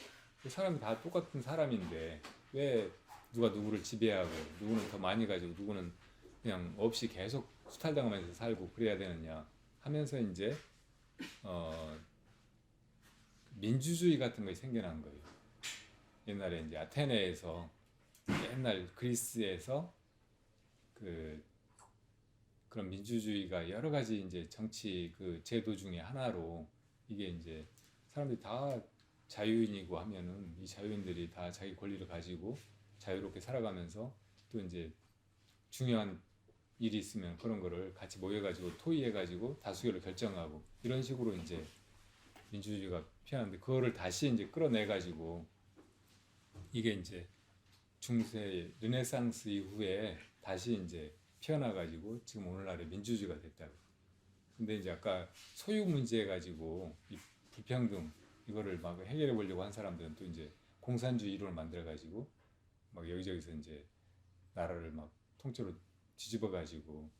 Speaker 1: 그 사람이 다 똑같은 사람인데 왜 누가 누구를 지배하고 누구는 더 많이 가지고 누구는 그냥 없이 계속 수탈당하면서 살고 그래야 되느냐 하면서 이제 민주주의 같은 것이 생겨난 거예요. 옛날에 이제 아테네에서 옛날 그리스에서 그런 민주주의가 여러 가지 이제 정치 그 제도 중에 하나로 이게 이제 사람들이 다 자유인이고 하면은 이 자유인들이 다 자기 권리를 가지고 자유롭게 살아가면서 또 이제 중요한 일이 있으면 그런 거를 같이 모여가지고 토의해가지고 다수결을 결정하고 이런 식으로 이제 민주주의가 피하는데 그거를 다시 이제 끌어내가지고 이게 이제 중세 르네상스 이후에 다시 이제 피어나가지고 지금 오늘날의 민주주의가 됐다고. 근데 이제 아까 소유 문제 가지고 이 불평등 이거를 막 해결해 보려고 한 사람들은 또 이제 공산주의 이론을 만들어 가지고 막 여기저기서 이제 나라를 막 통째로 뒤집어 가지고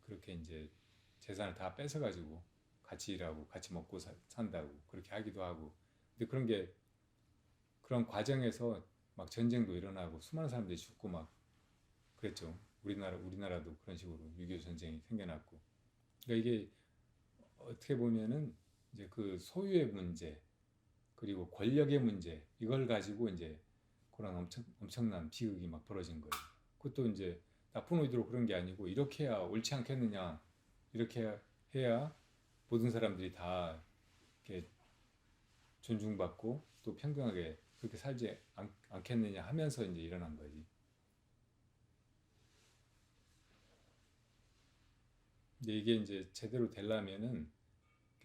Speaker 1: 그렇게 이제 재산을 다 뺏어 가지고 같이 일하고 같이 먹고 산다고 그렇게 하기도 하고. 근데 그런 과정에서 막 전쟁도 일어나고 수많은 사람들이 죽고 막 그랬죠. 우리나라도 그런 식으로 6.25 전쟁이 생겨났고. 그러니까 이게 어떻게 보면은 이제 그 소유의 문제 그리고 권력의 문제 이걸 가지고 이제 그런 엄청난 비극이 막 벌어진 거예요. 그것도 이제 나쁜 의도로 그런 게 아니고 이렇게 해야 옳지 않겠느냐, 이렇게 해야 모든 사람들이 다 이렇게 존중받고 또 평등하게 그렇게 살지 않겠느냐 하면서 이제 일어난 거지. 근데 이게 이제 제대로 되려면은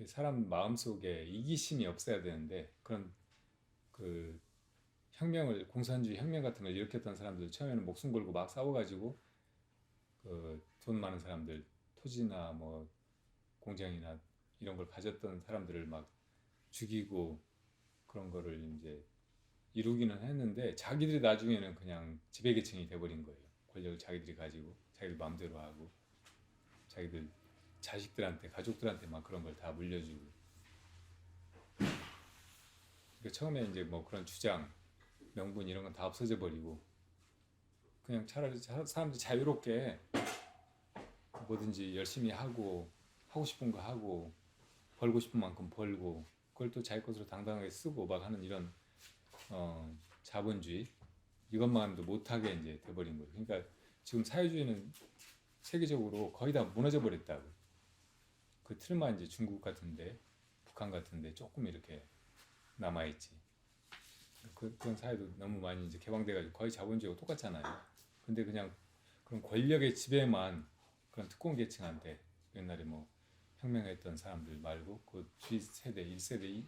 Speaker 1: 사람 마음 속에 이기심이 없어야 되는데 그런 그 혁명을 공산주의 혁명 같은 걸 일으켰던 사람들 처음에는 목숨 걸고 막 싸워가지고 그 돈 많은 사람들 토지나 뭐 공장이나 이런 걸 가졌던 사람들을 막 죽이고 그런 거를 이제 이루기는 했는데 자기들이 나중에는 그냥 지배계층이 돼버린 거예요. 권력을 자기들이 가지고 자기들 마음대로 하고 자기들 자식들한테 가족들한테 막 그런 걸 다 물려주고. 그러니까 처음에 이제 뭐 그런 주장 명분 이런 건 다 없어져 버리고 그냥 차라리 사람들이 자유롭게 뭐든지 열심히 하고 하고 싶은 거 하고 벌고 싶은 만큼 벌고 그걸 또 자기 것으로 당당하게 쓰고 막 하는 이런 자본주의 이것만도 못하게 이제 돼버린 거예요. 그러니까 지금 사회주의는 세계적으로 거의 다 무너져 버렸다고. 그 틀만 이제 중국 같은데 북한 같은데 조금 이렇게 남아 있지. 그런 사회도 너무 많이 이제 개방돼가지고 거의 자본주의하고 똑같잖아요. 근데 그냥 그런 권력의 지배만 그런 특권 계층한테 옛날에 뭐 혁명했던 사람들 말고 그 뒤 세대 1세대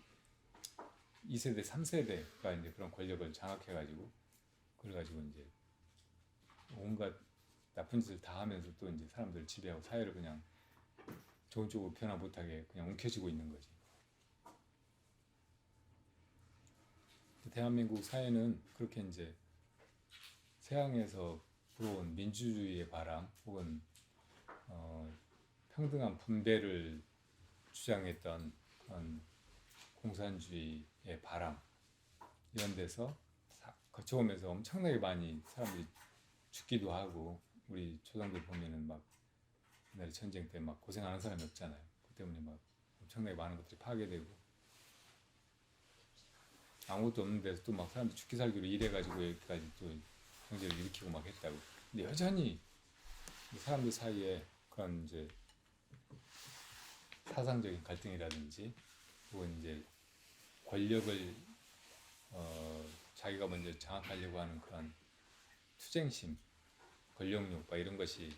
Speaker 1: 2세대 3세대가 이제 그런 권력을 장악해가지고 그래가지고 이제 온갖 나쁜 짓을 다 하면서 또 이제 사람들을 지배하고 사회를 그냥 좋은 쪽으로 변화 못하게 그냥 움켜쥐고 있는 거지. 대한민국 사회는 그렇게 이제 서양에서 불어온 민주주의의 바람 혹은 평등한 분배를 주장했던 그런 공산주의의 바람 이런 데서 거쳐오면서 엄청나게 많이 사람들이 죽기도 하고 우리 조상들 보면은 막 옛날에 전쟁 때 막 고생하는 사람이 없잖아요. 그 때문에 막 엄청나게 많은 것들이 파괴되고 아무것도 없는 데서 또 막 사람들이 죽기 살기로 일해가지고 여기까지 또 경제를 일으키고 막 했다고. 근데 여전히 사람들 사이에 그런 이제 사상적인 갈등이라든지 혹은 이제 권력을 자기가 먼저 장악하려고 하는 그런 투쟁심, 권력욕 막 이런 것이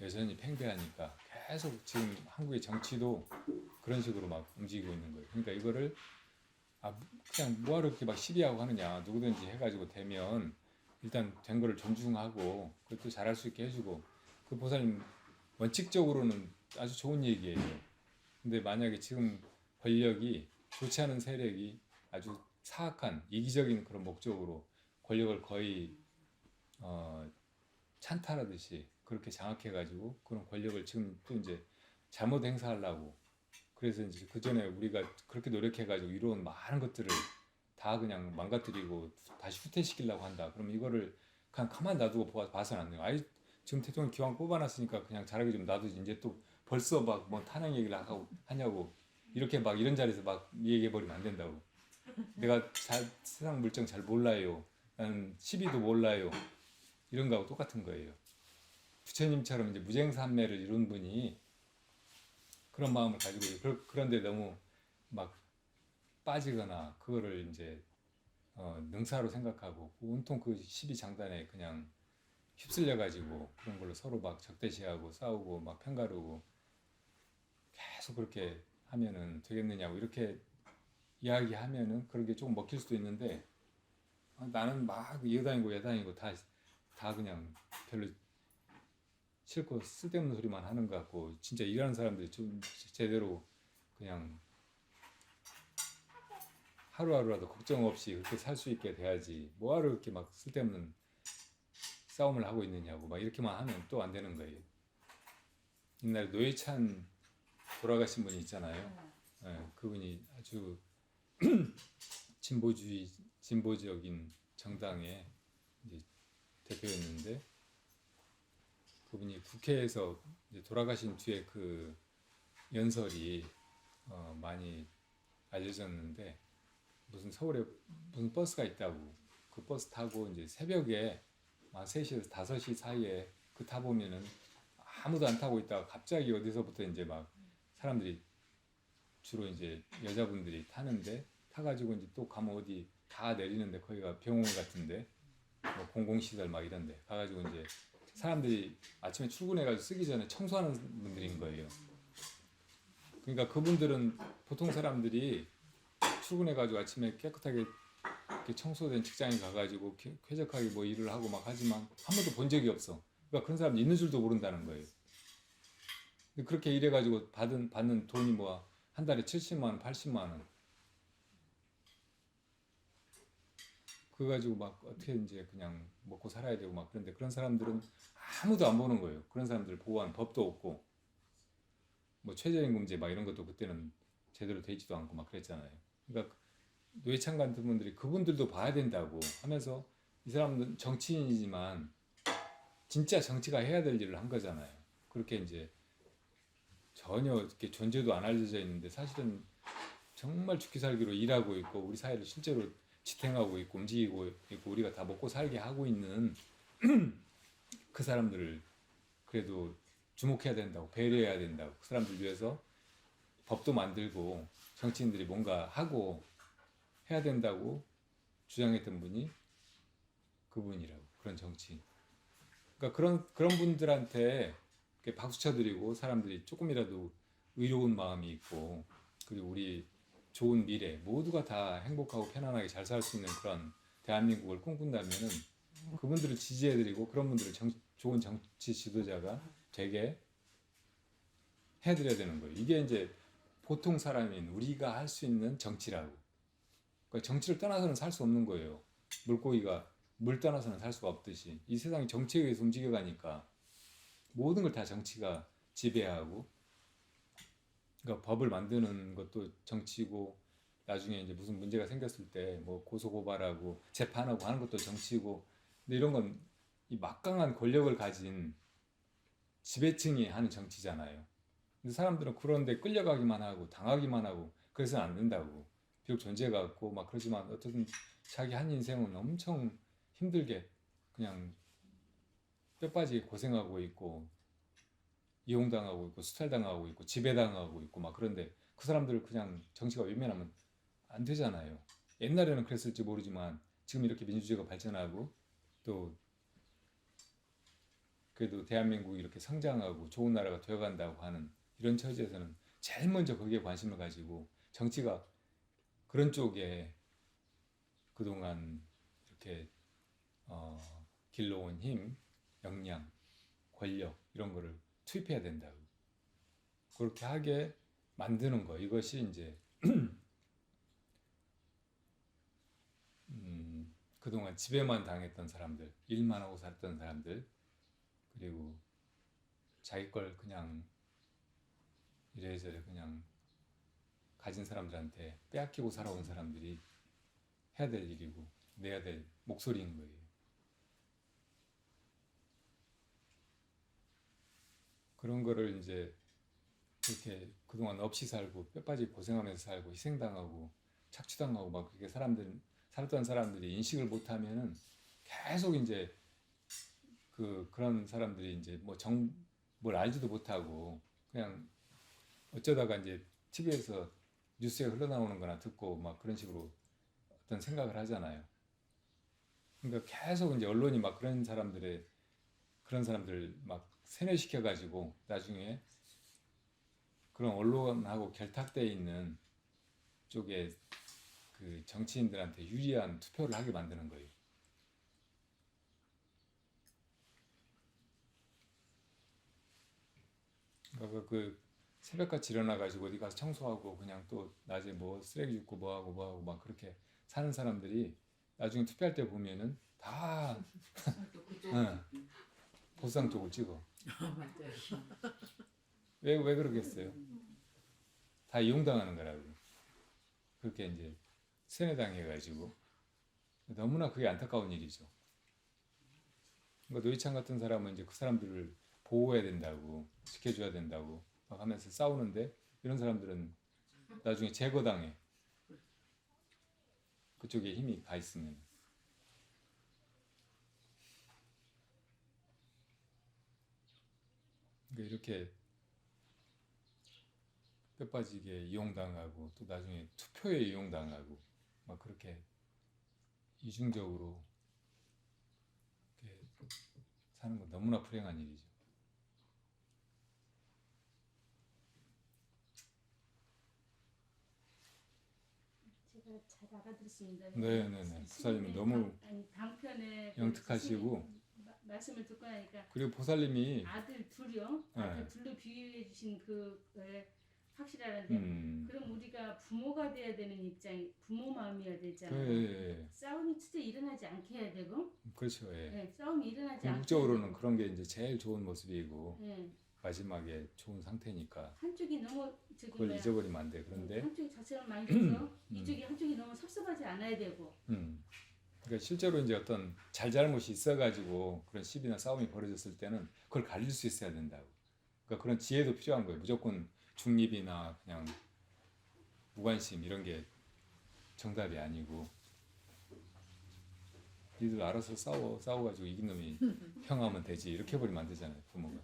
Speaker 1: 여전히 팽배하니까 계속 지금 한국의 정치도 그런 식으로 막 움직이고 있는 거예요. 그러니까 이거를 그냥 뭐하러 이렇게 막 시비하고 하느냐. 누구든지 해가지고 되면 일단 된 거를 존중하고 그것도 잘할 수 있게 해주고 그 보살님 원칙적으로는 아주 좋은 얘기예요. 근데 만약에 지금 권력이 좋지 않은 세력이 아주 사악한 이기적인 그런 목적으로 권력을 거의 찬탈하듯이 그렇게 장악해가지고 그런 권력을 지금 또 이제 잘못 행사하려고 그래서 이제 그 전에 우리가 그렇게 노력해가지고 이루어온 많은 것들을 다 그냥 망가뜨리고 다시 후퇴시키려고 한다. 그럼 이거를 그냥 가만 놔두고 봐서는 안 돼요. 아이 지금 대통령 기왕 뽑아놨으니까 그냥 잘하게 좀 놔두지. 이제 또 벌써 막 뭐 탄핵 얘기를 하냐고 이렇게 막 이런 자리에서 막 얘기해버리면 안 된다고. 내가 세상 물정 잘 몰라요. 나는 시비도 몰라요. 이런 거하고 똑같은 거예요. 부처님처럼 이제 무쟁산매를 이룬 분이 그런 마음을 가지고 그런데 너무 막 빠지거나 그거를 이제 능사로 생각하고 온통 그 시비 장단에 그냥 휩쓸려 가지고 그런 걸로 서로 막 적대시하고 싸우고 막 편가르고 계속 그렇게 하면은 되겠느냐고 이렇게 이야기하면은 그런 게 조금 먹힐 수도 있는데 나는 막 여당이고 야당이고 다 그냥 별로 싫고 쓸데없는 소리만 하는 것 같고 진짜 일하는 사람들이 좀 제대로 그냥 하루하루라도 걱정 없이 그렇게 살 수 있게 돼야지 뭐하러 이렇게 막 쓸데없는 싸움을 하고 있느냐고 막 이렇게만 하면 또 안 되는 거예요. 옛날에 노회찬 돌아가신 분이 있잖아요. 네, 그분이 아주 진보적인 정당의 이제 대표였는데 그분이 국회에서 이제 돌아가신 뒤에 그 연설이 많이 알려졌는데 무슨 서울에 무슨 버스가 있다고 그 버스 타고 이제 새벽에 한 3시에서 5시 사이에 그 타보면은 아무도 안 타고 있다가 갑자기 어디서부터 이제 막 사람들이 주로 이제 여자분들이 타는데 타가지고 이제 또 가면 어디 다 내리는데 거기가 병원 같은데 뭐 공공시설 막 이런데 가가지고 이제 사람들이 아침에 출근해가지고 쓰기 전에 청소하는 분들인 거예요. 그러니까 그분들은 보통 사람들이 출근해가지고 아침에 깨끗하게 이렇게 청소된 직장에 가가지고 쾌적하게 뭐 일을 하고 막 하지만 한 번도 본 적이 없어. 그러니까 그런 사람이 있는 줄도 모른다는 거예요. 근데 그렇게 일해가지고 받는 돈이 뭐 한 달에 70만 원, 80만 원. 그거 가지고 막 어떻게 이제 그냥 먹고 살아야 되고 막 그런데 그런 사람들은 아무도 안 보는 거예요. 그런 사람들 보호하는 법도 없고 뭐 최저임금제 막 이런 것도 그때는 제대로 되지도 않고 막 그랬잖아요. 그러니까 노회찬 같은 분들이 그분들도 봐야 된다고 하면서 이 사람은 정치인이지만 진짜 정치가 해야 될 일을 한 거잖아요. 그렇게 이제 전혀 이렇게 존재도 안 알려져 있는데 사실은 정말 죽기 살기로 일하고 있고 우리 사회를 실제로 지탱하고 있고 움직이고 있고 우리가 다 먹고 살게 하고 있는 그 사람들을 그래도 주목해야 된다고 배려해야 된다고 그 사람들 위해서 법도 만들고 정치인들이 뭔가 하고 해야 된다고 주장했던 분이 그분이라고 그런 정치인. 그러니까 그런 분들한테 이렇게 박수 쳐드리고 사람들이 조금이라도 의로운 마음이 있고 그리고 우리 좋은 미래 모두가 다 행복하고 편안하게 잘 살 수 있는 그런 대한민국을 꿈꾼다면은 그분들을 지지해드리고 그런 분들을 좋은 정치 지도자가 되게 해드려야 되는 거예요. 이게 이제 보통 사람인 우리가 할 수 있는 정치라고. 그러니까 정치를 떠나서는 살 수 없는 거예요. 물고기가 물 떠나서는 살 수가 없듯이 이 세상이 정치에 의해서 움직여가니까 모든 걸 다 정치가 지배하고 그러니까 법을 만드는 것도 정치고 나중에 이제 무슨 문제가 생겼을 때 뭐 고소고발하고 재판하고 하는 것도 정치고 근데 이런 건 이 막강한 권력을 가진 지배층이 하는 정치잖아요. 근데 사람들은 그런데 끌려가기만 하고 당하기만 하고 그래서는 안 된다고. 비록 존재가 없고 막 그러지만 어쨌든 자기 한 인생은 엄청 힘들게 그냥 뼈 빠지게 고생하고 있고 이용당하고 있고 수탈당하고 있고 지배당하고 있고 막 그런데 그 사람들을 그냥 정치가 외면하면 안 되잖아요. 옛날에는 그랬을지 모르지만 지금 이렇게 민주주의가 발전하고 또 그래도 대한민국이 이렇게 성장하고 좋은 나라가 되어간다고 하는 이런 처지에서는 제일 먼저 거기에 관심을 가지고 정치가 그런 쪽에 그동안 이렇게 길러온 힘, 역량, 권력 이런 거를 투입해야 된다고 그렇게 하게 만드는 거 이것이 이제 그동안 지배만 당했던 사람들, 일만 하고 살았던 사람들 그리고 자기 걸 그냥 이래저래 그냥 가진 사람들한테 빼앗기고 살아온 사람들이 해야 될 일이고 내야 될 목소리인 거예요. 그런 거를 이제 그렇게 그동안 없이 살고 뼈빠지게 고생하면서 살고 희생당하고 착취당하고 막 그렇게 살았던 사람들이 인식을 못하면은 계속 이제 그런 사람들이 이제 뭘 알지도 못하고 그냥 어쩌다가 이제 TV에서 뉴스에 흘러나오는 거나 듣고 막 그런 식으로 어떤 생각을 하잖아요. 그러니까 계속 이제 언론이 막 그런 사람들 막 세뇌시켜 가지고 나중에 그런 언론하고 결탁되어 있는 쪽에 그 정치인들한테 유리한 투표를 하게 만드는 거예요. 그러니까 그 새벽같이 일어나가지고 어디 가서 청소하고 그냥 또 낮에 뭐 쓰레기 줍고 뭐하고 막 그렇게 사는 사람들이 나중에 투표할 때 보면은 다 응, 보수당 쪽을 찍어. 왜 그러겠어요? 다 이용당하는 거라고. 그렇게 이제 세뇌당해가지고 너무나 그게 안타까운 일이죠. 그러니까 노회찬 같은 사람은 이제 그 사람들을 보호해야 된다고 지켜줘야 된다고 막 하면서 싸우는데 이런 사람들은 나중에 제거당해. 그쪽에 힘이 가 있으면. 그러니까 이렇게 뼈빠지게 이용당하고 또 나중에 투표에 이용당하고 막 그렇게 이중적으로 이렇게 사는 건 너무나 불행한 일이죠.
Speaker 3: 제가 잘 알아들었습니다.
Speaker 1: 네네네. 보살님은 너무
Speaker 3: 방편에
Speaker 1: 영특하시고
Speaker 3: 말씀을 듣고 나니까
Speaker 1: 그리고 보살님이
Speaker 3: 아들 둘이요.
Speaker 1: 네.
Speaker 3: 아들 둘로 비유해 주신 그 확실하는데 그럼 우리가 부모가 돼야 되는 입장이 부모 마음이어야 되잖아요.
Speaker 1: 예.
Speaker 3: 싸움이 진짜 일어나지 않게 해야 되고
Speaker 1: 그렇죠. 예.
Speaker 3: 네, 싸움이 일어나지 않게
Speaker 1: 궁극적으로는 그런 게 이제 제일 좋은 모습이고
Speaker 3: 네.
Speaker 1: 마지막에 좋은 상태니까
Speaker 3: 한쪽이 너무
Speaker 1: 그걸 잊어버리면 안 돼. 그런데
Speaker 3: 한쪽이 자체를 많이 줘서 이쪽이 한쪽이 너무 섭섭하지 않아야 되고
Speaker 1: 그러니까 실제로 이제 어떤 잘잘못이 있어가지고 그런 시비나 싸움이 벌어졌을 때는 그걸 가릴 수 있어야 된다고. 그러니까 그런 지혜도 필요한 거예요. 무조건 중립이나 그냥 무관심 이런 게 정답이 아니고 니들 알아서 싸워가지고 이긴 놈이 형하면 되지 이렇게 해버리면 안 되잖아요. 부모가.